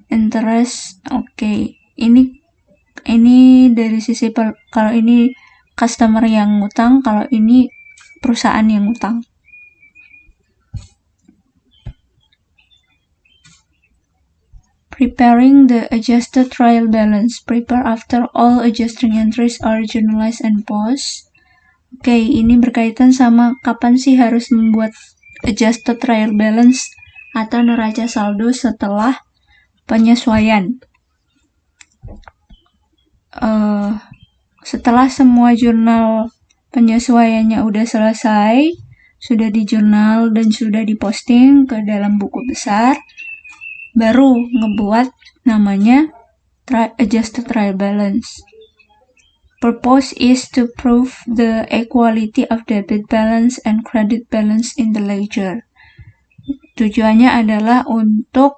interest. Oke, ini dari sisi kalau ini customer yang ngutang, kalau ini perusahaan yang ngutang. Preparing the adjusted trial balance. Prepare after all adjusting entries are journalized and posted. Oke, ini berkaitan sama kapan sih harus membuat adjusted trial balance atau neraca saldo setelah penyesuaian. Setelah semua jurnal penyesuaiannya udah selesai, sudah di jurnal dan sudah diposting ke dalam buku besar, baru ngebuat namanya adjusted trial balance. Purpose is to prove the equality of debit balance and credit balance in the ledger. Tujuannya adalah untuk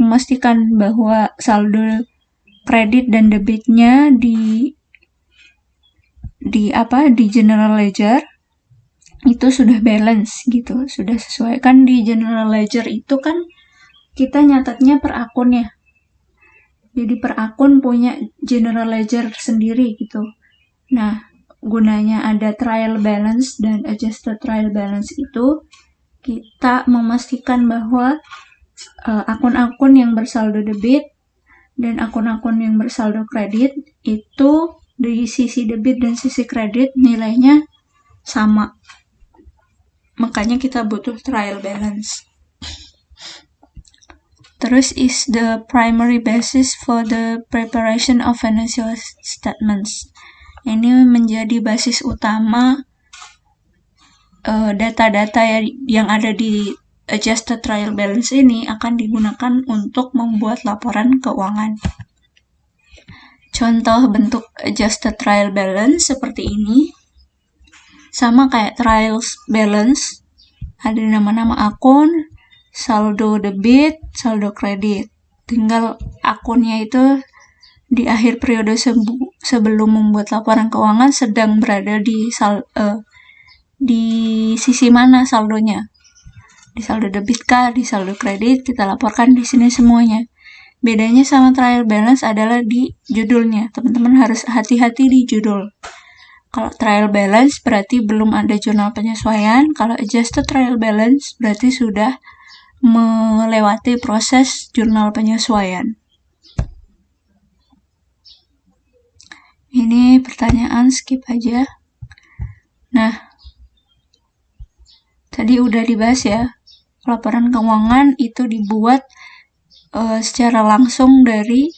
memastikan bahwa saldo kredit dan debitnya di general ledger itu sudah balance gitu, sudah sesuai. Kan di general ledger itu kan kita nyatetnya per akun ya. Jadi per akun punya general ledger sendiri gitu. Nah, gunanya ada trial balance dan adjusted trial balance itu kita memastikan bahwa akun-akun yang bersaldo debit dan akun-akun yang bersaldo kredit itu di sisi debit dan sisi kredit nilainya sama. Makanya kita butuh trial balance. Terus is the primary basis for the preparation of financial statements. Ini menjadi basis utama data-data yang ada di adjusted trial balance ini akan digunakan untuk membuat laporan keuangan. Contoh bentuk adjusted trial balance seperti ini. Sama kayak trial balance, ada nama-nama akun, saldo debit, saldo kredit. Tinggal akunnya itu di akhir periode sebelum membuat laporan keuangan sedang berada di sisi mana saldonya. Di saldo debit kah, di saldo kredit, kita laporkan di sini semuanya. Bedanya sama trial balance adalah di judulnya. Teman-teman harus hati-hati di judul. Kalau trial balance berarti belum ada jurnal penyesuaian. Kalau adjusted trial balance berarti sudah melewati proses jurnal penyesuaian. Ini pertanyaan, skip aja. Nah, tadi udah dibahas ya. Laporan keuangan itu dibuat secara langsung dari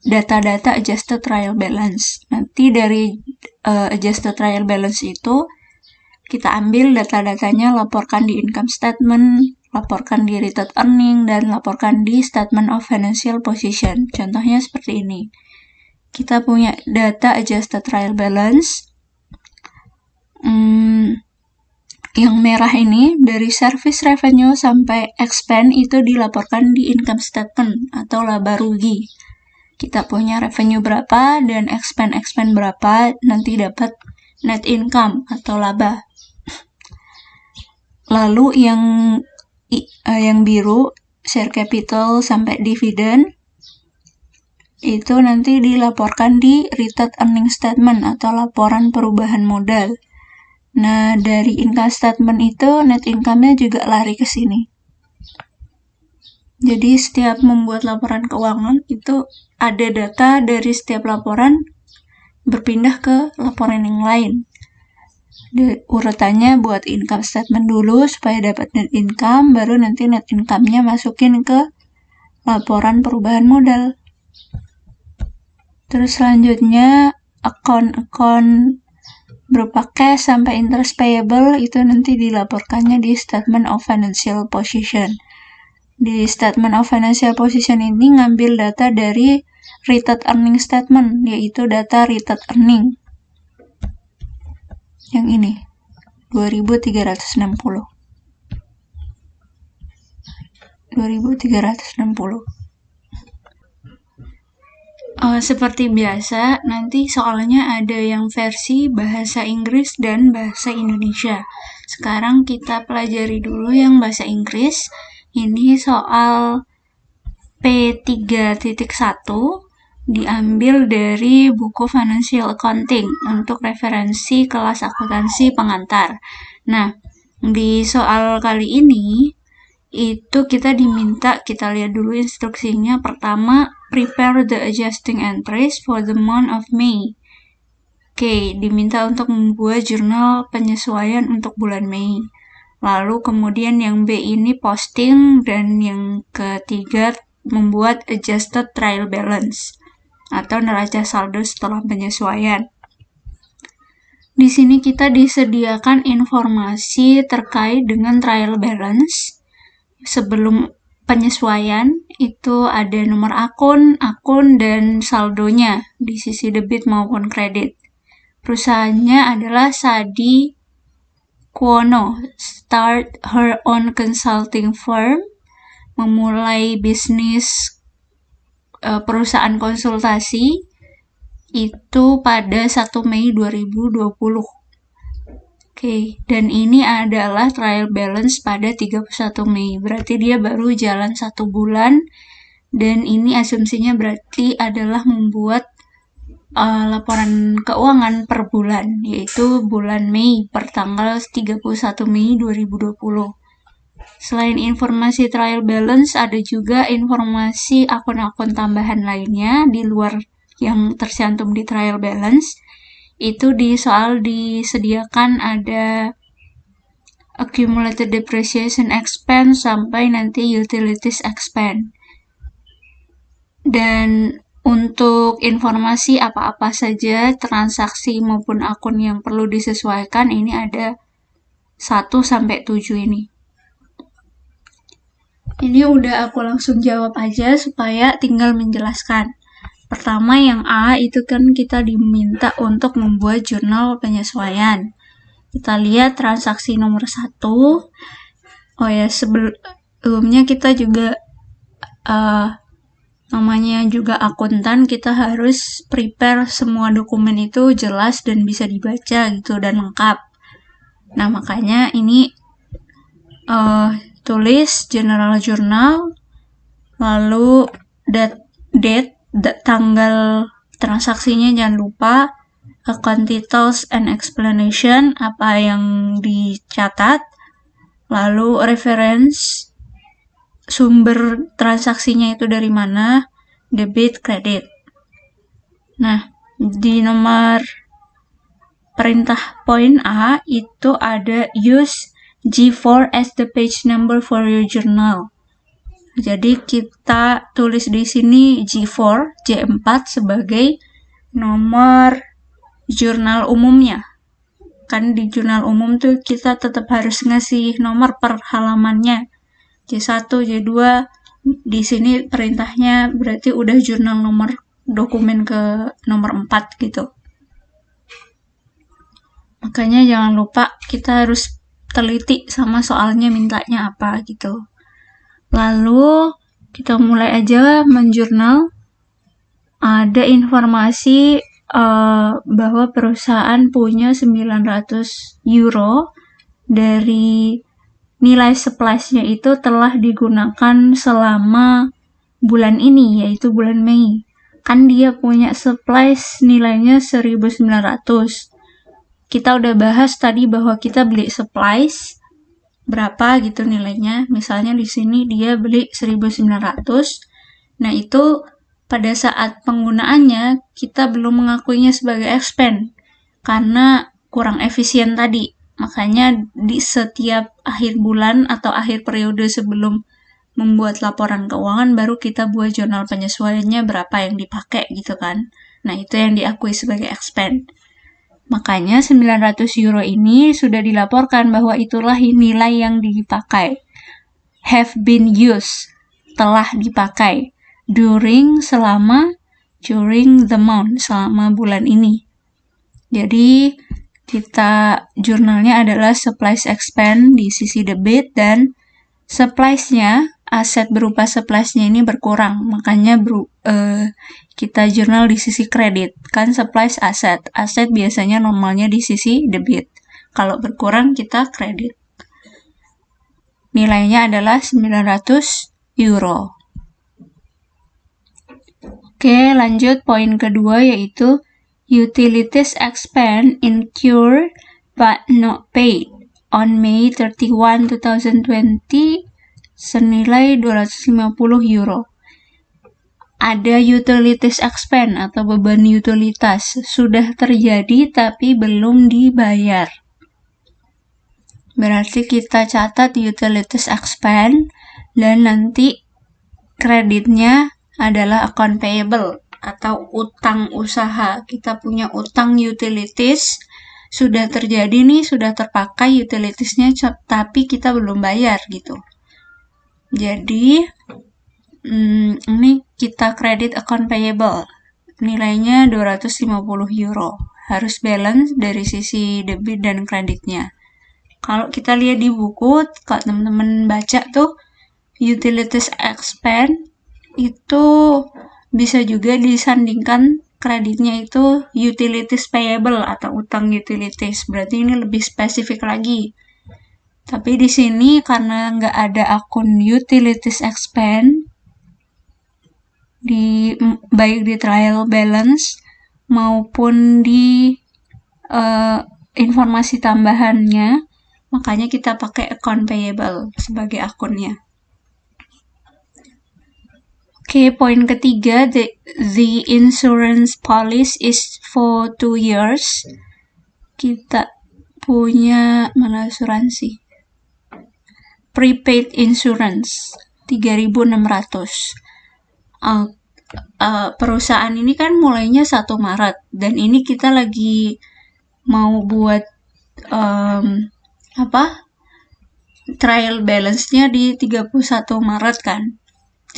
data-data adjusted trial balance. Nanti dari adjusted trial balance itu kita ambil data-datanya, laporkan di income statement, laporkan di retained earning, dan laporkan di statement of financial position. Contohnya seperti ini. Kita punya data adjusted trial balance. Yang merah ini dari service revenue sampai expense itu dilaporkan di income statement atau laba rugi. Kita punya revenue berapa dan expense berapa, nanti dapat net income atau laba. Lalu yang biru share capital sampai dividen itu nanti dilaporkan di retained earning statement atau laporan perubahan modal. Nah, dari income statement itu net income-nya juga lari ke sini. Jadi setiap membuat laporan keuangan itu ada data dari setiap laporan berpindah ke laporan yang lain. Urutannya buat income statement dulu supaya dapat net income, baru nanti net income-nya masukin ke laporan perubahan modal. Terus selanjutnya akun berupa cash sampai interest payable itu nanti dilaporkannya di statement of financial position. Di statement of financial position ini ngambil data dari retained earning statement, yaitu data retained earning. Yang ini 2360. Seperti biasa, nanti soalnya ada yang versi bahasa Inggris dan bahasa Indonesia. Sekarang kita pelajari dulu yang bahasa Inggris. Ini soal P3.1 diambil dari buku Financial Accounting untuk referensi kelas akuntansi pengantar. Nah, di soal kali ini itu kita lihat dulu instruksinya. Pertama, prepare the adjusting entries for the month of May. Diminta untuk membuat jurnal penyesuaian untuk bulan Mei. Lalu kemudian yang B ini posting, dan yang ketiga membuat adjusted trial balance atau neraca saldo setelah penyesuaian. Di sini kita disediakan informasi terkait dengan trial balance. Sebelum penyesuaian itu ada nomor akun, dan saldonya di sisi debit maupun kredit. Perusahaannya adalah Sadi Kuono, start her own consulting firm, memulai bisnis perusahaan konsultasi itu pada 1 Mei 2020. Dan ini adalah trial balance pada 31 Mei. Berarti dia baru jalan 1 bulan. Dan ini asumsinya berarti adalah membuat laporan keuangan per bulan, yaitu bulan Mei per tanggal 31 Mei 2020. Selain informasi trial balance, ada juga informasi akun-akun tambahan lainnya di luar yang tercantum di trial balance. Itu soal disediakan ada accumulated depreciation expense sampai nanti utilities expense. Dan untuk informasi apa-apa saja transaksi maupun akun yang perlu disesuaikan, ini ada 1-7 ini. Ini udah aku langsung jawab aja supaya tinggal menjelaskan. Pertama yang A itu kan kita diminta untuk membuat jurnal penyesuaian. Kita lihat transaksi nomor 1. Oh ya, sebelumnya kita juga namanya juga akuntan, kita harus prepare semua dokumen itu jelas dan bisa dibaca gitu dan lengkap. Nah, makanya ini tulis general journal, lalu date, tanggal transaksinya jangan lupa, account details and explanation, apa yang dicatat, lalu reference, sumber transaksinya itu dari mana, debit, credit. Nah, di nomor perintah poin A itu ada use G4 as the page number for your journal. Jadi kita tulis di sini G4 sebagai nomor jurnal umumnya. Kan di jurnal umum tuh kita tetap harus ngasih nomor per halamannya. J1, J2, di sini perintahnya berarti udah jurnal nomor dokumen ke nomor 4 gitu. Makanya jangan lupa kita harus teliti sama soalnya mintanya apa gitu. Lalu kita mulai aja menjurnal. Ada informasi bahwa perusahaan punya 900 euro dari nilai supplies-nya itu telah digunakan selama bulan ini, yaitu bulan Mei. Kan dia punya supplies nilainya 1.900. Kita udah bahas tadi bahwa kita beli supplies berapa gitu nilainya. Misalnya di sini dia beli 1.900. Nah, itu pada saat penggunaannya kita belum mengakuinya sebagai expense karena kurang efisien tadi. Makanya di setiap akhir bulan atau akhir periode sebelum membuat laporan keuangan baru kita buat jurnal penyesuaiannya berapa yang dipakai gitu kan. Nah, itu yang diakui sebagai expense. Makanya 900 euro ini sudah dilaporkan bahwa itulah nilai yang dipakai. Have been used, telah dipakai. During the month, selama bulan ini. Jadi, kita jurnalnya adalah supplies expense di sisi debit dan supplies-nya, aset berupa supplies-nya ini berkurang. Makanya kita jurnal di sisi kredit. Kan supplies aset. Aset biasanya normalnya di sisi debit. Kalau berkurang kita kredit. Nilainya adalah 900 euro. Oke, lanjut poin kedua yaitu utilities expense incurred but not paid on May 31, 2020 senilai 250 euro. Ada utilities expense atau beban utilitas sudah terjadi tapi belum dibayar. Berarti kita catat utilities expense dan nanti kreditnya adalah account payable atau utang usaha. Kita punya utang utilities, sudah terjadi nih, sudah terpakai utilitiesnya tapi kita belum bayar gitu. Jadi ini kita kredit account payable, nilainya 250 euro. Harus balance dari sisi debit dan kreditnya. Kalau kita lihat di buku, kalau teman-teman baca tuh, utilities expense itu bisa juga disandingkan kreditnya itu utilities payable atau utang utilities. Berarti ini lebih spesifik lagi. Tapi di sini karena nggak ada akun utilities expense, baik di trial balance maupun di informasi tambahannya, makanya kita pakai account payable sebagai akunnya. Oke, poin ketiga, the insurance policy is for 2 years. Kita punya mana asuransi? Prepaid insurance 3.600. Perusahaan ini kan mulainya 1 Maret dan ini kita lagi mau buat trial balance-nya di 31 Maret kan.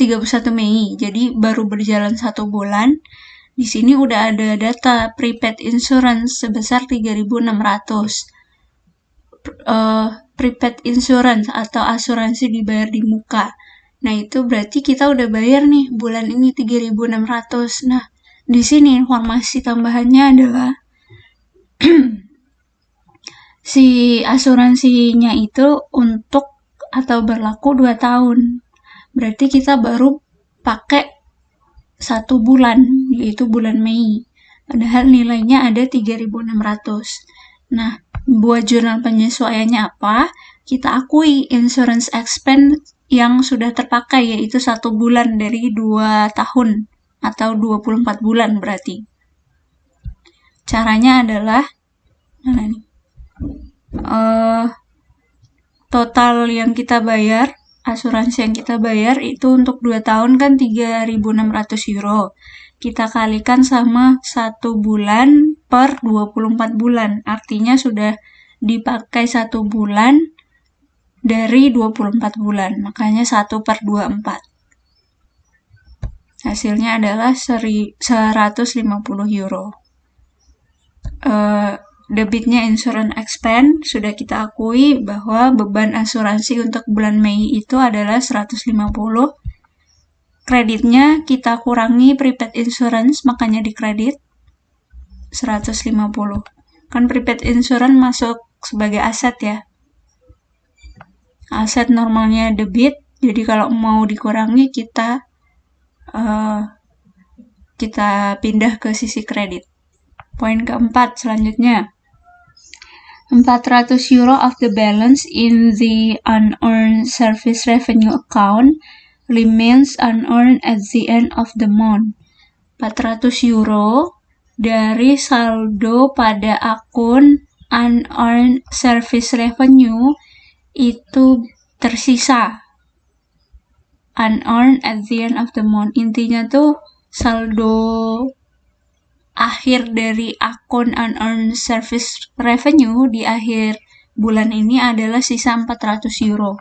31 Mei. Jadi baru berjalan 1 bulan. Di sini udah ada data prepaid insurance sebesar 3.600. Prepaid insurance atau asuransi dibayar di muka. Nah, itu berarti kita udah bayar nih bulan ini 3.600. Nah, di sini informasi tambahannya adalah si asuransinya itu untuk atau berlaku 2 tahun. Berarti kita baru pakai 1 bulan, yaitu bulan Mei. Padahal nilainya ada 3.600. Nah, buat jurnal penyesuaiannya apa? Kita akui insurance expense yang sudah terpakai, yaitu 1 bulan dari 2 tahun atau 24 bulan berarti. Caranya adalah total yang kita bayar, asuransi yang kita bayar itu untuk 2 tahun kan 3.600 euro. Kita kalikan sama 1 bulan per 24 bulan. Artinya sudah dipakai 1 bulan dari 24 bulan. Makanya 1 per 24. Hasilnya adalah 150 euro. Debitnya insurance expense sudah kita akui bahwa beban asuransi untuk bulan Mei itu adalah 150. Kreditnya kita kurangi prepaid insurance, makanya dikredit 150. Kan prepaid insurance masuk sebagai aset ya. Aset normalnya debit, jadi kalau mau dikurangi kita pindah ke sisi kredit. Poin keempat selanjutnya. 400 euro of the balance in the unearned service revenue account remains unearned at the end of the month. 400 euro dari saldo pada akun unearned service revenue itu tersisa. Unearned at the end of the month. Intinya tuh saldo akhir dari akun unearned service revenue di akhir bulan ini adalah sisa 400 euro.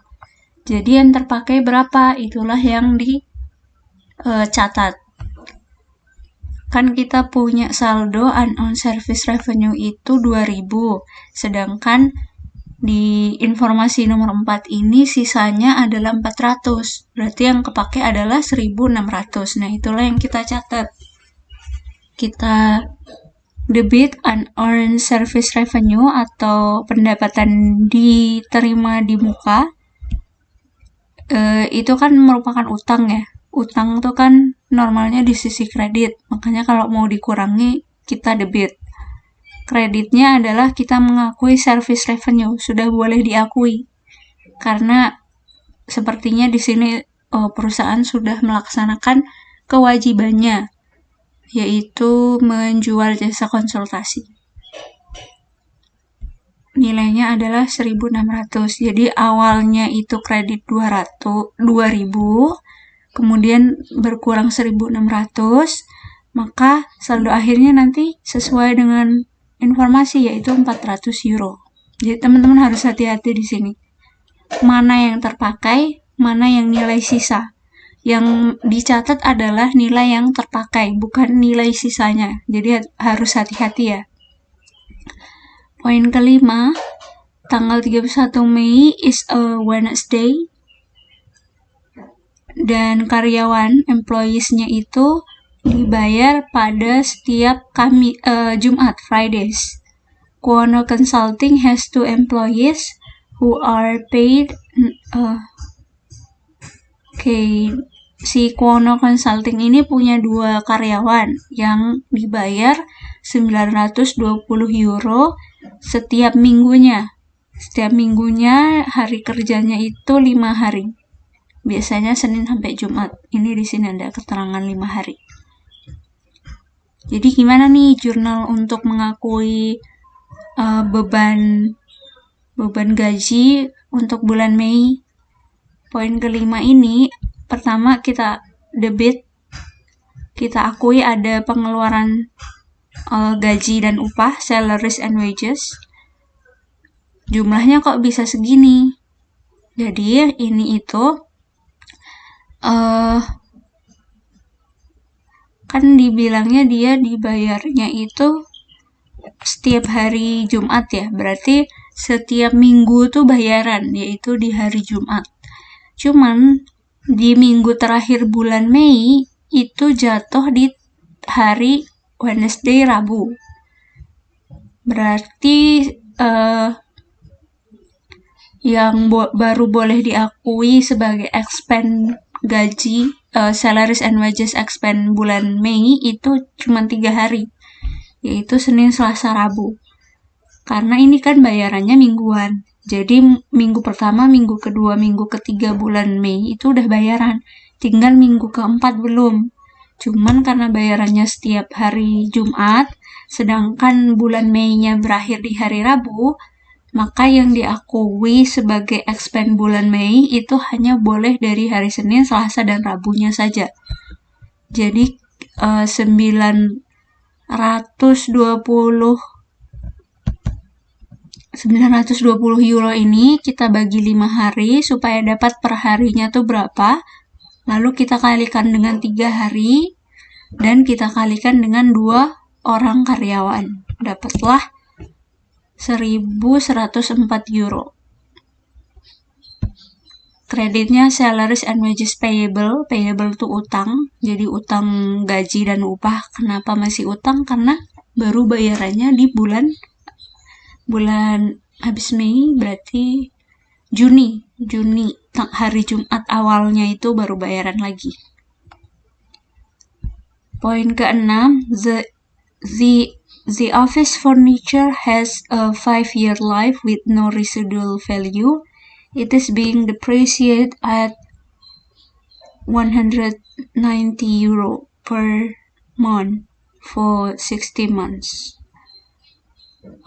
Jadi yang terpakai berapa? Itulah yang dicatat. Kan kita punya saldo unearned service revenue itu 2.000. Sedangkan di informasi nomor 4 ini sisanya adalah 400. Berarti yang kepake adalah 1.600. Nah, itulah yang kita catat. Kita debit unearned service revenue atau pendapatan diterima di muka. Itu kan merupakan utang ya. Utang itu kan normalnya di sisi kredit. Makanya kalau mau dikurangi kita debit. Kreditnya adalah kita mengakui service revenue, sudah boleh diakui. Karena sepertinya di sini perusahaan sudah melaksanakan kewajibannya, yaitu menjual jasa konsultasi. Nilainya adalah 1.600. Jadi awalnya itu kredit 2.000, kemudian berkurang 1.600, maka saldo akhirnya nanti sesuai dengan informasi yaitu 400 euro. Jadi teman-teman harus hati-hati di sini. Mana yang terpakai, mana yang nilai sisa. Yang dicatat adalah nilai yang terpakai, bukan nilai sisanya. Jadi harus hati-hati ya. Poin kelima, tanggal 31 Mei is a Wednesday. Dan karyawan, employees-nya itu dibayar pada setiap Jumat, Fridays. Kuono Consulting has 2 employees who are paid si Kuono Consulting ini punya 2 karyawan yang dibayar 920 euro setiap minggunya. Setiap minggunya hari kerjanya itu 5 hari. Biasanya Senin sampai Jumat. Ini di sini ada keterangan 5 hari. Jadi gimana nih jurnal untuk mengakui beban gaji untuk bulan Mei? Poin kelima ini, pertama kita debit, kita akui ada pengeluaran gaji dan upah, salaries and wages. Jumlahnya kok bisa segini? Jadi ini itu kan dibilangnya dia dibayarnya itu setiap hari Jumat ya, berarti setiap minggu tuh bayaran, yaitu di hari Jumat. Cuman di minggu terakhir bulan Mei itu jatuh di hari Wednesday, Rabu. Berarti yang baru boleh diakui sebagai expense gaji, salaries and wages expense bulan Mei itu cuma 3 hari, yaitu Senin, Selasa, Rabu. Karena ini kan bayarannya mingguan. Jadi minggu pertama, minggu kedua, minggu ketiga bulan Mei itu udah bayaran. Tinggal minggu keempat belum. Cuman karena bayarannya setiap hari Jumat, sedangkan bulan Mei-nya berakhir di hari Rabu, maka yang diakui sebagai expense bulan Mei itu hanya boleh dari hari Senin, Selasa, dan Rabunya saja. Jadi 920 euro ini kita bagi 5 hari supaya dapat per harinya tuh berapa. Lalu kita kalikan dengan 3 hari dan kita kalikan dengan 2 orang karyawan. Dapatlah 1.104 euro. Kreditnya salaries and wages payable. Payable itu utang. Jadi utang gaji dan upah. Kenapa masih utang? Karena baru bayarannya di bulan habis Mei, berarti Juni hari Jumat awalnya itu baru bayaran lagi. Poin ke-6, the office furniture has a 5-year life with no residual value. It is being depreciated at 190 euro per month for 60 months.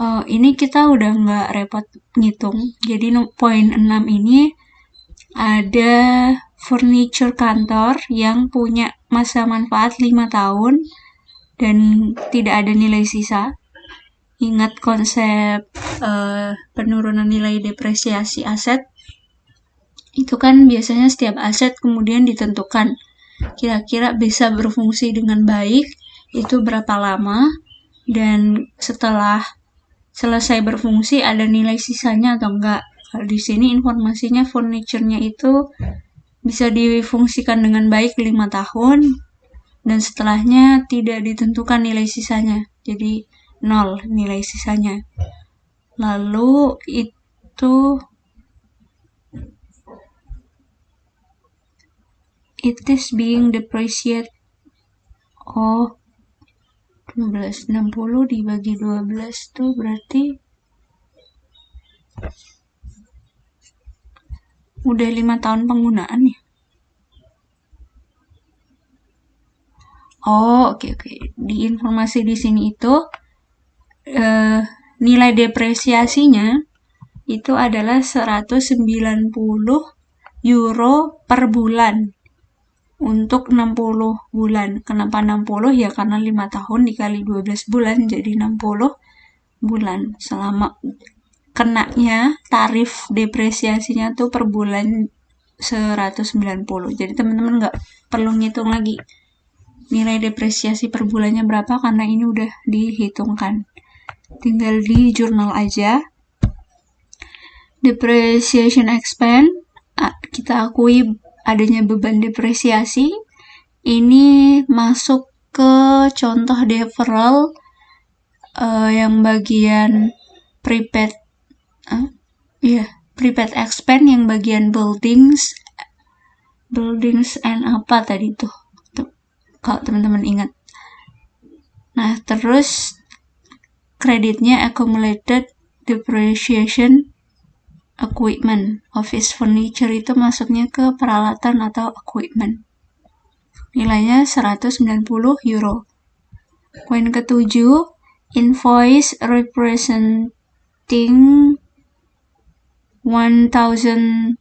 Ini kita udah nggak repot ngitung. Jadi poin 6 ini ada furniture kantor yang punya masa manfaat 5 tahun dan tidak ada nilai sisa. Ingat konsep penurunan nilai depresiasi aset. Itu kan biasanya setiap aset kemudian ditentukan kira-kira bisa berfungsi dengan baik itu berapa lama, dan setelah selesai berfungsi ada nilai sisanya atau enggak. Kalau di sini informasinya furniture-nya itu bisa difungsikan dengan baik 5 tahun dan setelahnya tidak ditentukan nilai sisanya. Jadi 0 nilai sisanya. Lalu itu it is being depreciated. 1260 dibagi 12 tuh berarti udah 5 tahun penggunaan ya. Oke. Di informasi di sini itu nilai depresiasinya itu adalah 190 euro per bulan untuk 60 bulan. Kenapa 60? Ya karena 5 tahun dikali 12 bulan jadi 60 bulan. Selama kenanya tarif depresiasinya tuh per bulan 190. Jadi teman-teman nggak perlu ngitung lagi nilai depresiasi per bulannya berapa karena ini udah dihitungkan. Tinggal di jurnal aja. Depreciation expense, kita akui adanya beban depresiasi. Ini masuk ke contoh deferral yang bagian prepaid expense yang bagian buildings and apa tadi tuh kalau teman-teman ingat. Nah, terus kreditnya accumulated depreciation equipment. Office furniture itu masuknya ke peralatan atau equipment. Nilainya 190 euro. Poin ketujuh, invoice representing 1,700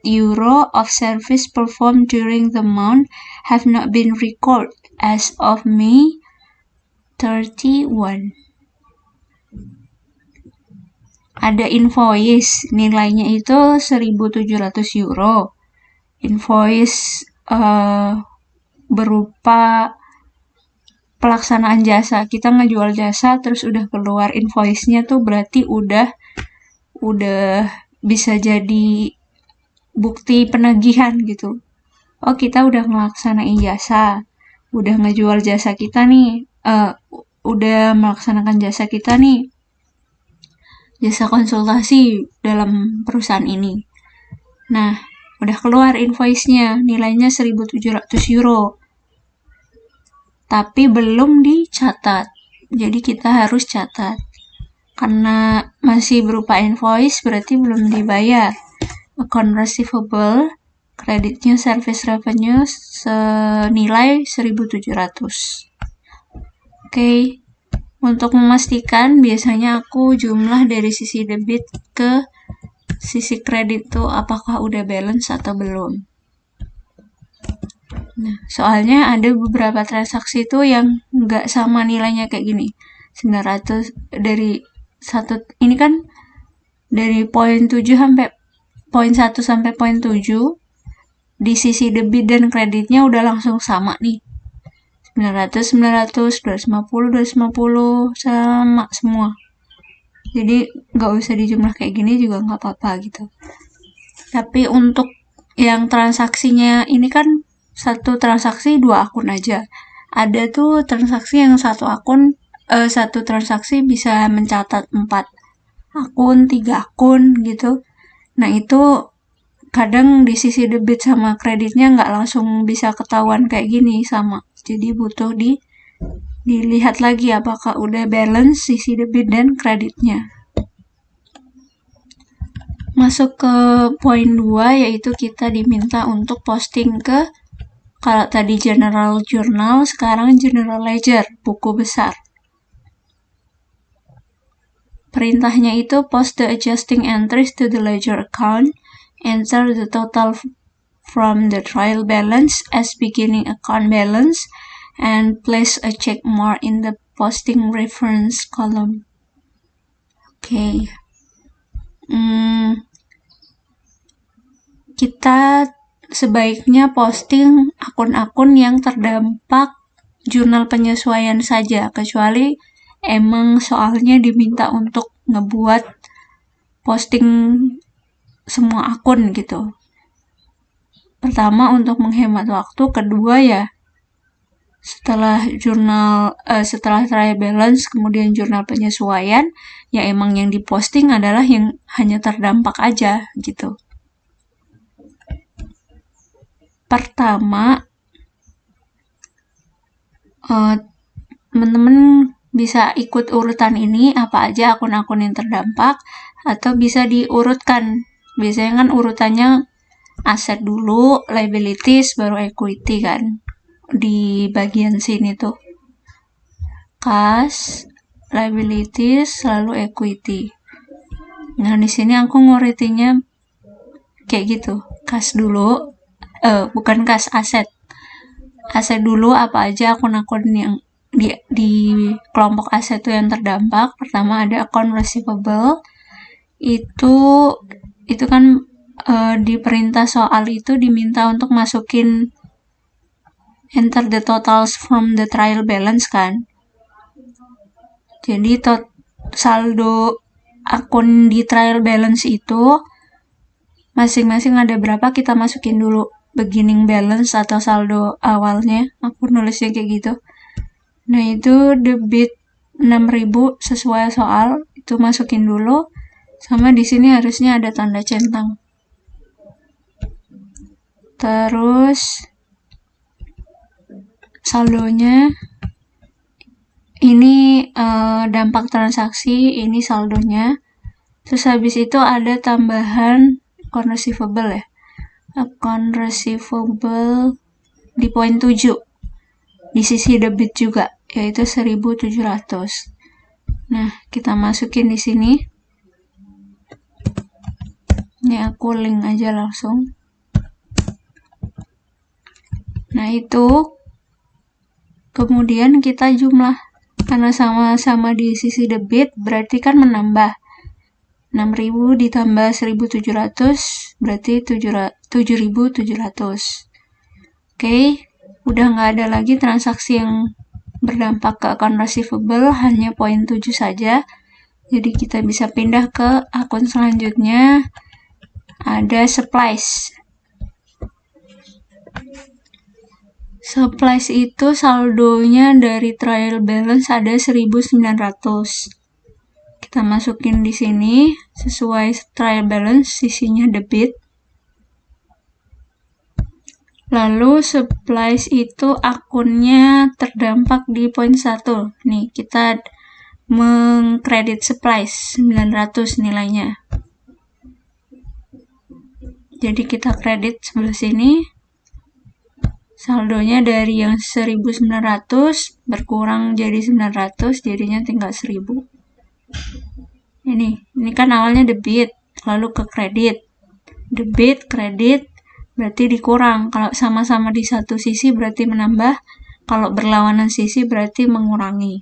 euro of service performed during the month have not been recorded as of May 31. Ada invoice, nilainya itu 1.700 euro. Invoice berupa pelaksanaan jasa. Kita ngejual jasa terus udah keluar invoice-nya tuh berarti udah bisa jadi bukti penagihan gitu. Oh, kita udah ngelaksanain jasa, udah ngejual jasa kita nih, udah melaksanakan jasa kita nih, jasa konsultasi dalam perusahaan ini. Nah, udah keluar invoice-nya, nilainya 1.700 euro. Tapi belum dicatat. Jadi kita harus catat. Karena masih berupa invoice, berarti belum dibayar. Account receivable, kreditnya service revenue senilai 1.700. Oke. Untuk memastikan, biasanya aku jumlah dari sisi debit ke sisi kredit tuh apakah udah balance atau belum. Nah, soalnya ada beberapa transaksi itu yang nggak sama nilainya kayak gini. 900 dari satu, ini kan dari poin 7 sampai poin 1 sampai poin 7 di sisi debit dan kreditnya udah langsung sama nih. 900, 900, 250, 250, sama semua. Jadi nggak usah dijumlah kayak gini juga nggak apa-apa gitu. Tapi untuk yang transaksinya ini kan satu transaksi 2 akun aja. Ada tuh transaksi yang satu akun, satu transaksi bisa mencatat 4 akun, 3 akun gitu. Nah itu kadang di sisi debit sama kreditnya nggak langsung bisa ketahuan kayak gini sama. Jadi butuh dilihat lagi apakah udah balance sisi debit dan kreditnya. Masuk ke poin 2, yaitu kita diminta untuk posting ke, kalau tadi general journal, sekarang general ledger, buku besar. Perintahnya itu post the adjusting entries to the ledger account, enter the total from the trial balance as beginning account balance, and place a check mark in the posting reference column. Oke. Kita sebaiknya posting akun-akun yang terdampak jurnal penyesuaian saja, kecuali emang soalnya diminta untuk ngebuat posting semua akun gitu. Pertama untuk menghemat waktu, kedua ya setelah trial balance kemudian jurnal penyesuaian, ya emang yang diposting adalah yang hanya terdampak aja gitu. Pertama, teman-teman bisa ikut urutan ini apa aja akun-akun yang terdampak, atau bisa diurutkan. Biasanya kan urutannya aset dulu, liabilities, baru equity kan. Di bagian sini tuh. Cash, liabilities, lalu equity. Nah, di sini aku ngurutinya kayak gitu. Cash dulu, bukan cash, aset. Aset dulu apa aja akun-akun yang di kelompok aset itu yang terdampak. Pertama ada account receivable. Itu kan di perintah soal itu diminta untuk masukin enter the totals from the trial balance kan. Jadi saldo akun di trial balance itu masing-masing ada berapa kita masukin dulu. Beginning balance atau saldo awalnya, aku nulisnya kayak gitu. Nah itu debit 6.000 sesuai soal, itu masukin dulu. Sama di sini harusnya ada tanda centang. Terus saldonya ini dampak transaksi, ini saldonya. Terus habis itu ada tambahan account receivable ya. Account receivable di poin 7. Di sisi debit juga, yaitu 1.700. Nah, kita masukin di sini. Ini aku link aja langsung. Nah, itu kemudian kita jumlah. Karena sama-sama di sisi debit, berarti kan menambah. 6.000 ditambah 1.700, berarti 7.700. Oke, udah nggak ada lagi transaksi yang berdampak ke account receivable, hanya poin 7 saja. Jadi kita bisa pindah ke akun selanjutnya, ada supplies. Supplies itu saldonya dari trial balance ada 1.900. Kita masukin di sini sesuai trial balance, sisinya debit. Lalu supplies itu akunnya terdampak di poin 1. Nih, kita mengkredit supplies 900 nilainya. Jadi kita kredit sebelah sini. Saldonya dari yang 1.900 berkurang jadi 900, jadinya tinggal 1.000. Ini kan awalnya debit, lalu ke kredit. Debit, kredit, berarti dikurang. Kalau sama-sama di satu sisi berarti menambah, kalau berlawanan sisi berarti mengurangi.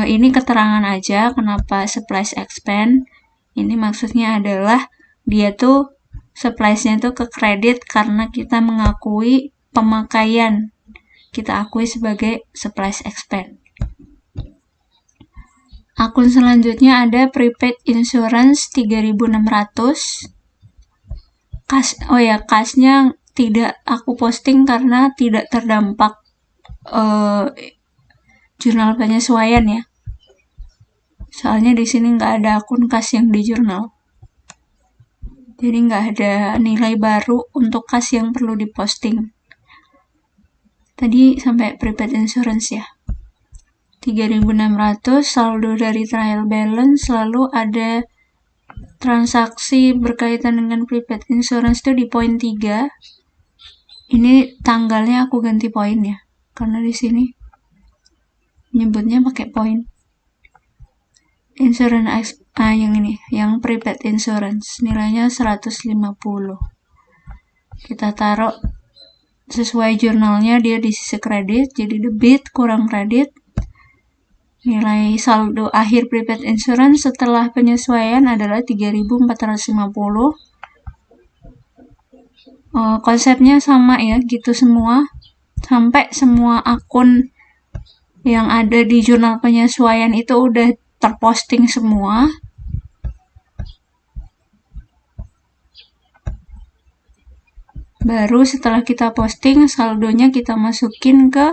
Ini keterangan aja kenapa supplies expand. Ini maksudnya adalah dia tuh supplies-nya tuh ke kredit karena kita mengakui pemakaian. Kita akui sebagai supplies expand. Akun selanjutnya ada prepaid insurance 3.600. Kasnya tidak aku posting karena tidak terdampak jurnal penyesuaian ya. Soalnya di sini nggak ada akun kas yang di jurnal. Jadi nggak ada nilai baru untuk kas yang perlu diposting. Tadi sampai prepaid insurance ya. 3.600 saldo dari trial balance, lalu ada transaksi berkaitan dengan prepaid insurance itu di poin 3. Ini tanggalnya aku ganti poin ya, karena di sini nyebutnya pakai poin. Insurance yang ini, yang prepaid insurance, nilainya 150. Kita taruh sesuai jurnalnya, dia di sisi kredit, jadi debit kurang kredit. Nilai saldo akhir prepaid insurance setelah penyesuaian adalah 3.450. Konsepnya sama ya, gitu semua. Sampai semua akun yang ada di jurnal penyesuaian itu udah terposting semua. Baru setelah kita posting, saldonya kita masukin ke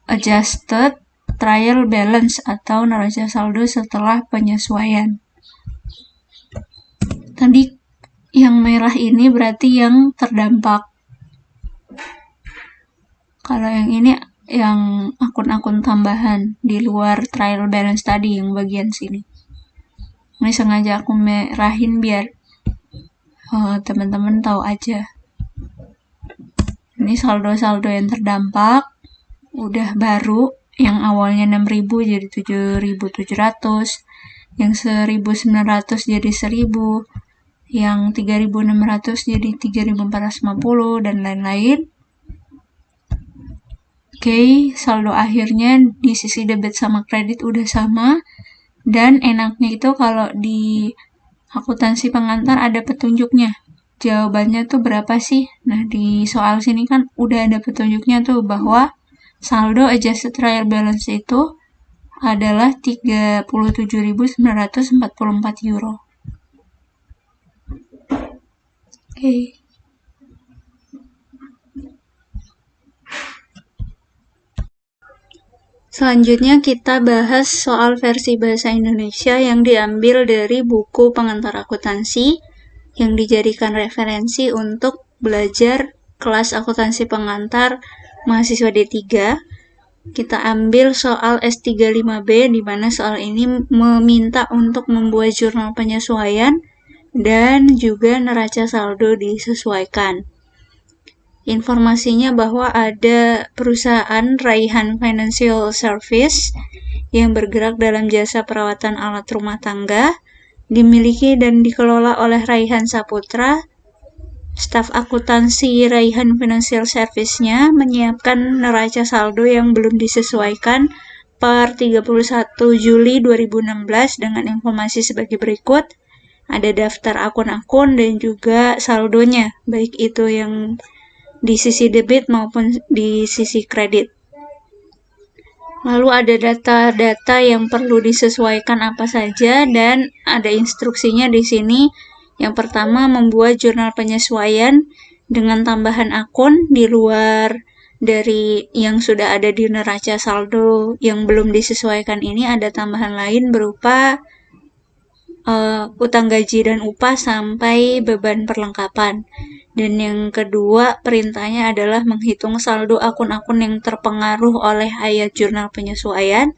adjusted trial balance atau neraca saldo setelah penyesuaian. Tadi yang merah ini berarti yang terdampak. Kalau yang ini yang akun-akun tambahan di luar trial balance tadi, yang bagian sini. Ini sengaja aku merahin biar teman-teman tahu aja. Ini saldo-saldo yang terdampak udah baru, yang awalnya 6.000 jadi 7.700, yang 1.900 jadi 1.000, yang 3.600 jadi 3.450, dan lain-lain. Oke, saldo akhirnya di sisi debit sama kredit udah sama, dan enaknya itu kalau di akuntansi pengantar ada petunjuknya. Jawabannya tuh berapa sih? Nah, di soal sini kan udah ada petunjuknya tuh bahwa saldo adjusted trial balance itu adalah 37.944 euro. Oke. Selanjutnya kita bahas soal versi bahasa Indonesia yang diambil dari buku pengantar akuntansi yang dijadikan referensi untuk belajar kelas akuntansi pengantar mahasiswa D3. Kita ambil soal S35B, di mana soal ini meminta untuk membuat jurnal penyesuaian dan juga neraca saldo disesuaikan. Informasinya bahwa ada perusahaan Raihan Financial Service yang bergerak dalam jasa perawatan alat rumah tangga, dimiliki dan dikelola oleh Raihan Saputra. Staf akuntansi Raihan Financial Service-nya menyiapkan neraca saldo yang belum disesuaikan per 31 Juli 2016 dengan informasi sebagai berikut. Ada daftar akun-akun dan juga saldonya, baik itu yang di sisi debit maupun di sisi kredit. Lalu ada data-data yang perlu disesuaikan apa saja dan ada instruksinya di sini. Yang pertama, membuat jurnal penyesuaian dengan tambahan akun di luar dari yang sudah ada di neraca saldo yang belum disesuaikan ini. Ada tambahan lain berupa utang gaji dan upah sampai beban perlengkapan. Dan yang kedua, perintahnya adalah menghitung saldo akun-akun yang terpengaruh oleh ayat jurnal penyesuaian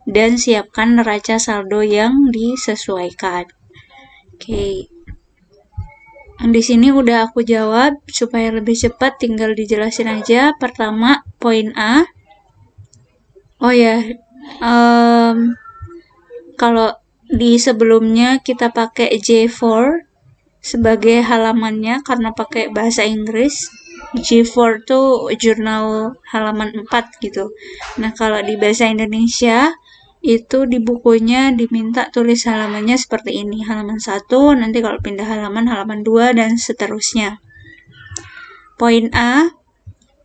dan siapkan neraca saldo yang disesuaikan. Oke. Di sini udah aku jawab, supaya lebih cepat tinggal dijelasin aja. Pertama, poin A. Oh ya, kalau di sebelumnya kita pakai J4 sebagai halamannya karena pakai bahasa Inggris. J4 tuh jurnal halaman 4 gitu. Nah, kalau di bahasa Indonesia itu di bukunya diminta tulis halamannya seperti ini. Halaman 1, nanti kalau pindah halaman 2 dan seterusnya. Poin A,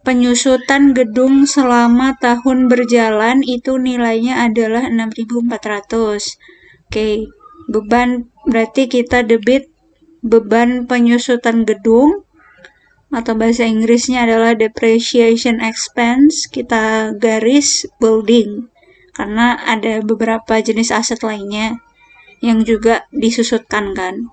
penyusutan gedung selama tahun berjalan itu nilainya adalah 6.400. Oke, beban berarti kita debit beban penyusutan gedung, atau bahasa Inggrisnya adalah depreciation expense, kita garis building, karena ada beberapa jenis aset lainnya yang juga disusutkan kan.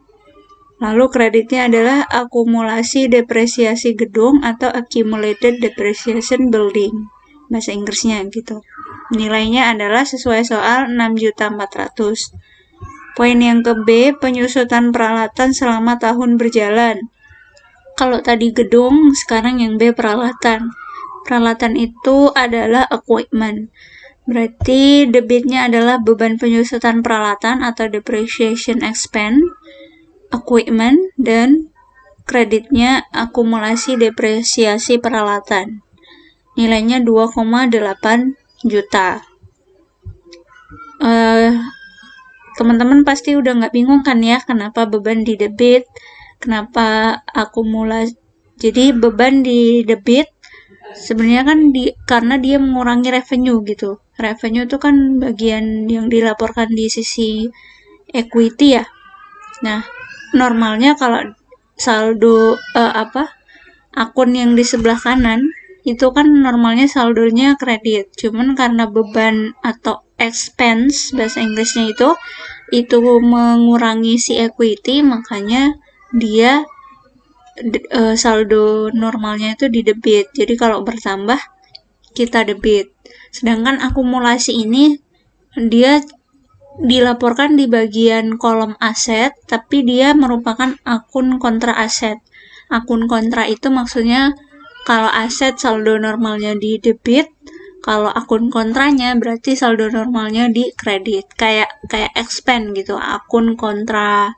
Lalu kreditnya adalah akumulasi depresiasi gedung atau accumulated depreciation building, bahasa Inggrisnya gitu. Nilainya adalah sesuai soal 6.400.000. Poin yang ke B, penyusutan peralatan selama tahun berjalan. Kalau tadi gedung, sekarang yang B peralatan. Peralatan itu adalah equipment. Berarti debitnya adalah beban penyusutan peralatan atau depreciation expense, equipment, dan kreditnya akumulasi depresiasi peralatan. Nilainya 2,8 juta. Teman-teman pasti udah nggak bingung kan ya, kenapa beban di debit, kenapa akumulasi. Jadi beban di debit sebenarnya kan karena dia mengurangi revenue gitu. Revenue itu kan bagian yang dilaporkan di sisi equity ya. Nah, normalnya kalau saldo akun yang di sebelah kanan itu kan normalnya saldonya kredit. Cuman karena beban atau expense bahasa Inggrisnya itu mengurangi si equity, makanya dia saldo normalnya itu di debit. Jadi kalau bertambah kita debit. Sedangkan akumulasi ini dia dilaporkan di bagian kolom aset, tapi dia merupakan akun kontra aset. Akun kontra itu maksudnya kalau aset saldo normalnya di debit, kalau akun kontranya berarti saldo normalnya di kredit. Kayak expand gitu, akun kontra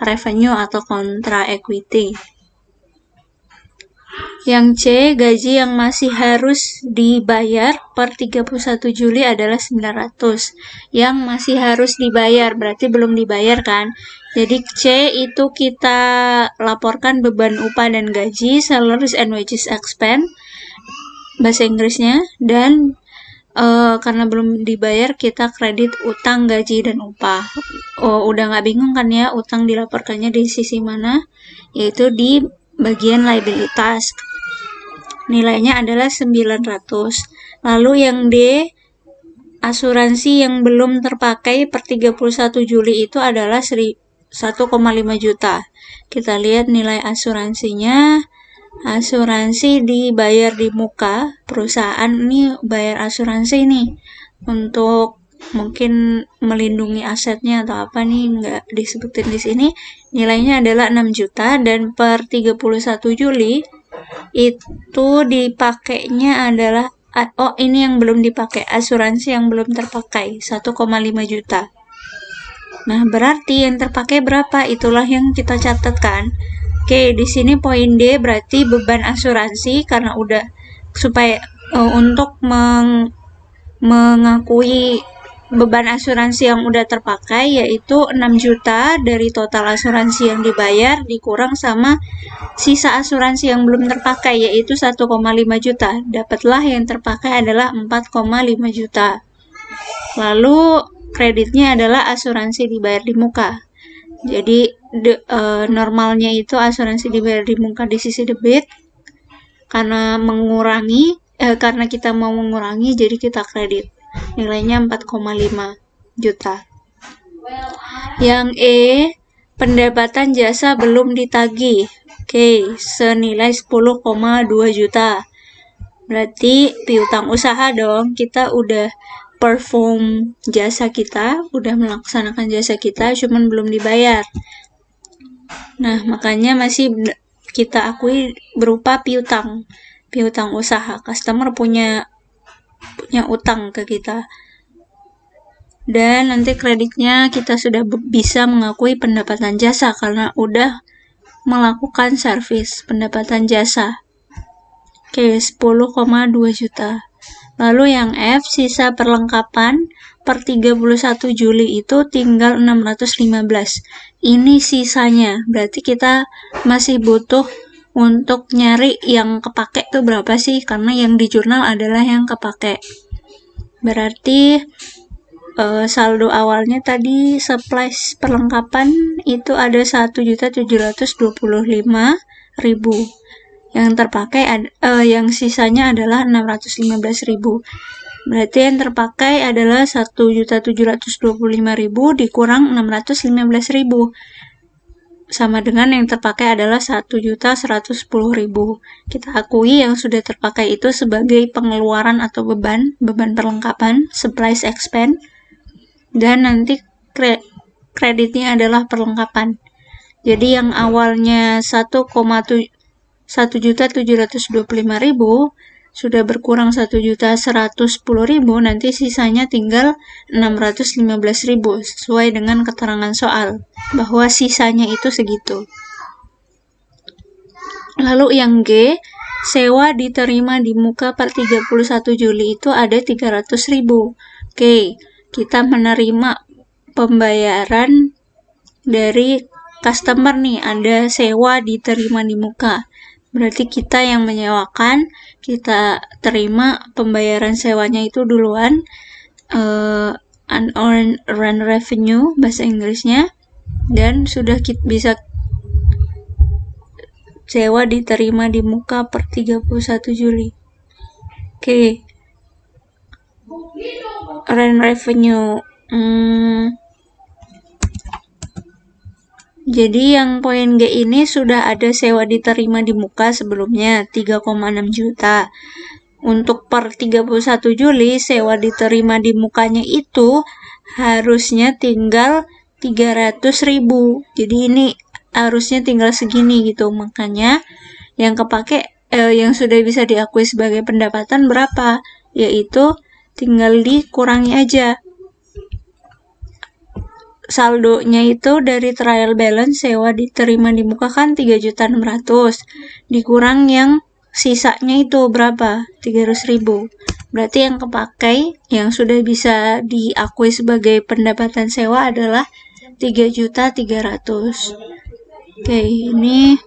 revenue atau kontra equity. Yang C, gaji yang masih harus dibayar per 31 Juli adalah 900. Yang masih harus dibayar, berarti belum dibayar kan? Jadi C itu kita laporkan beban upah dan gaji, salaries and wages expense, bahasa Inggrisnya, dan karena belum dibayar kita kredit utang, gaji, dan upah. Udah nggak bingung kan ya utang dilaporkannya di sisi mana? Yaitu di bagian liabilitas. Nilainya adalah 900. Lalu yang D, asuransi yang belum terpakai per 31 Juli itu adalah 1,5 juta. Kita lihat nilai asuransinya asuransi dibayar di muka, perusahaan ini bayar asuransi nih untuk mungkin melindungi asetnya atau apa nih, nggak disebutin di sini. Nilainya adalah 6 juta dan per 31 Juli itu dipakainya adalah ini yang belum dipakai, asuransi yang belum terpakai 1,5 juta. Nah, berarti yang terpakai berapa? Itulah yang kita catatkan. Oke, di sini poin D berarti beban asuransi karena udah supaya untuk mengakui beban asuransi yang udah terpakai yaitu 6 juta dari total asuransi yang dibayar dikurang sama sisa asuransi yang belum terpakai yaitu 1,5 juta. Dapatlah yang terpakai adalah 4,5 juta. Lalu kreditnya adalah asuransi dibayar di muka. Jadi normalnya itu asuransi dibayar di muka di sisi debit. Karena karena kita mau mengurangi, jadi kita kredit. Nilainya 4,5 juta. Yang E, pendapatan jasa belum ditagih. Oke, senilai 10,2 juta. Berarti piutang usaha dong, kita udah perform jasa kita, udah melaksanakan jasa kita, cuman belum dibayar. Nah, makanya masih kita akui berupa piutang usaha. Customer punya utang ke kita. Dan nanti kreditnya kita sudah bisa mengakui pendapatan jasa karena udah melakukan servis pendapatan jasa. Oke, 10,2 juta. Lalu yang F, sisa perlengkapan per 31 Juli itu tinggal 615. Ini sisanya, berarti kita masih butuh untuk nyari yang kepake itu berapa sih, karena yang di jurnal adalah yang kepake. Berarti saldo awalnya tadi supplies perlengkapan itu ada 1.725.000. Yang terpakai yang sisanya adalah 615.000. Berarti yang terpakai adalah 1.725.000 dikurang 615.000. Sama dengan yang terpakai adalah 1.110.000. Kita akui yang sudah terpakai itu sebagai pengeluaran atau beban perlengkapan, supplies expense. Dan nanti kreditnya adalah perlengkapan. Jadi yang awalnya 1.725.000 sudah berkurang 1.110.000, nanti sisanya tinggal 615.000 sesuai dengan keterangan soal bahwa sisanya itu segitu. Lalu yang G, sewa diterima di muka per 31 Juli itu ada 300.000. Oke, kita menerima pembayaran dari customer nih, ada sewa diterima di muka. Berarti kita yang menyewakan, kita terima pembayaran sewanya itu duluan, unearned revenue bahasa Inggrisnya, dan sudah bisa sewa diterima di muka per 31 Juli. Oke. Earned revenue. Jadi yang poin G ini sudah ada sewa diterima di muka sebelumnya 3,6 juta. Untuk per 31 Juli sewa diterima di mukanya itu harusnya tinggal 300.000. Jadi ini harusnya tinggal segini gitu. Makanya yang kepake yang sudah bisa diakui sebagai pendapatan berapa? Yaitu tinggal dikurangi aja. Saldonya itu dari trial balance sewa diterima di muka kan 3.600.000. Dikurang yang sisanya itu berapa? 300.000. Berarti yang kepakai yang sudah bisa diakui sebagai pendapatan sewa adalah 3.300.000. Oke, ini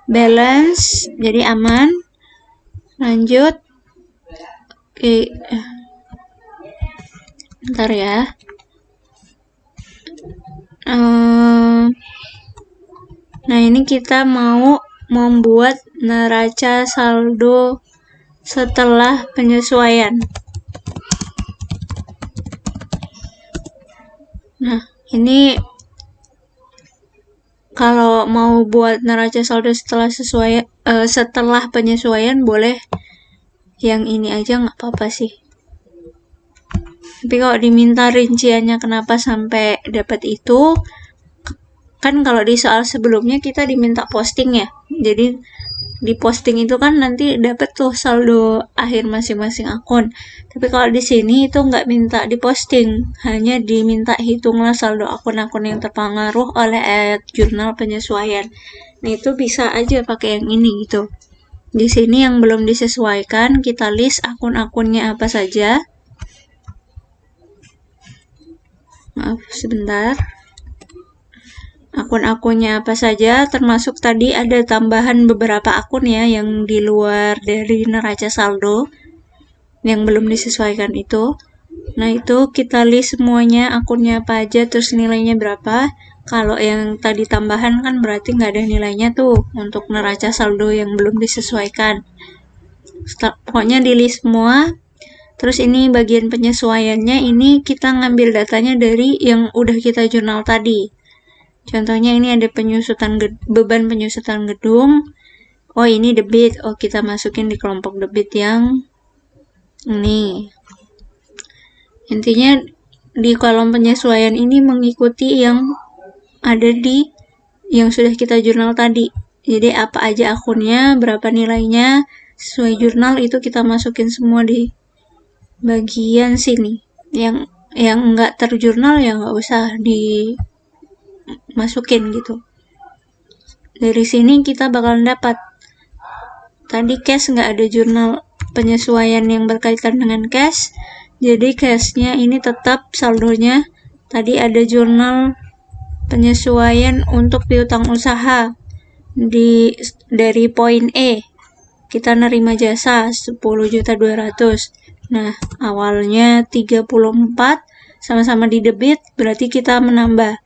balance jadi aman. Lanjut. Oke. Bentar ya. Nah, ini kita mau membuat neraca saldo setelah penyesuaian. Nah, ini kalau mau buat neraca saldo setelah setelah penyesuaian boleh yang ini aja nggak apa-apa sih. Tapi kalau diminta rinciannya kenapa sampai dapat itu, kan kalau di soal sebelumnya kita diminta posting ya. Jadi di posting itu kan nanti dapat tuh saldo akhir masing-masing akun. Tapi kalau di sini itu nggak minta di posting, hanya diminta hitunglah saldo akun-akun yang terpengaruh oleh jurnal penyesuaian. Nah itu bisa aja pakai yang ini gitu. Di sini yang belum disesuaikan, kita list akun-akunnya apa saja. Maaf, sebentar. Akun-akunnya apa saja, termasuk tadi ada tambahan beberapa akun ya, yang di luar dari neraca saldo, yang belum disesuaikan itu. Nah, itu kita list semuanya, akunnya apa aja, terus nilainya berapa. Kalau yang tadi tambahan kan berarti nggak ada nilainya tuh, untuk neraca saldo yang belum disesuaikan. Pokoknya di list semua. Terus ini bagian penyesuaiannya, ini kita ngambil datanya dari yang udah kita jurnal tadi. Contohnya ini ada beban penyusutan gedung. Oh ini debit, oh kita masukin di kelompok debit yang ini. Intinya di kolom penyesuaian ini mengikuti yang ada di yang sudah kita jurnal tadi. Jadi apa aja akunnya, berapa nilainya, sesuai jurnal itu kita masukin semua di bagian sini. Yang nggak terjurnal ya nggak usah dimasukin gitu. Dari sini kita bakalan dapat tadi cash nggak ada jurnal penyesuaian yang berkaitan dengan cash, jadi cashnya ini tetap saldonya tadi ada jurnal penyesuaian untuk piutang usaha dari poin E, kita nerima jasa 10.200.000. Nah awalnya 34 sama-sama di debit, berarti kita menambah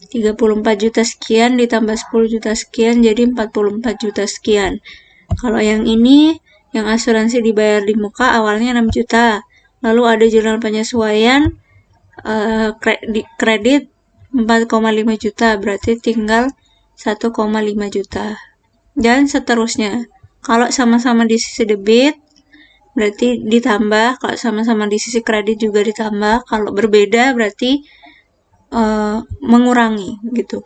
34 juta sekian ditambah 10 juta sekian jadi 44 juta sekian. Kalau yang ini, yang asuransi dibayar di muka awalnya 6 juta. Lalu ada jurnal penyesuaian kredit 4,5 juta, berarti tinggal 1,5 juta. Dan seterusnya. Kalau sama-sama di sisi debit, berarti ditambah. Kalau sama-sama di sisi kredit juga ditambah. Kalau berbeda berarti mengurangi gitu.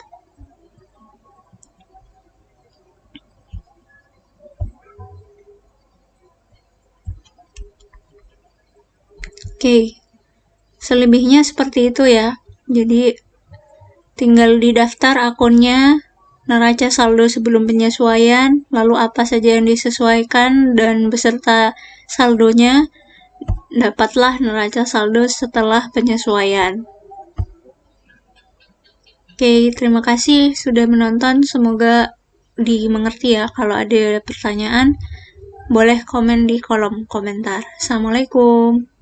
Oke, selebihnya seperti itu ya. Jadi tinggal didaftar akunnya, neraca saldo sebelum penyesuaian, lalu apa saja yang disesuaikan dan beserta saldonya, dapatlah neraca saldo setelah penyesuaian. Oke, terima kasih sudah menonton. Semoga dimengerti ya. Kalau ada pertanyaan, boleh komen di kolom komentar. Assalamualaikum.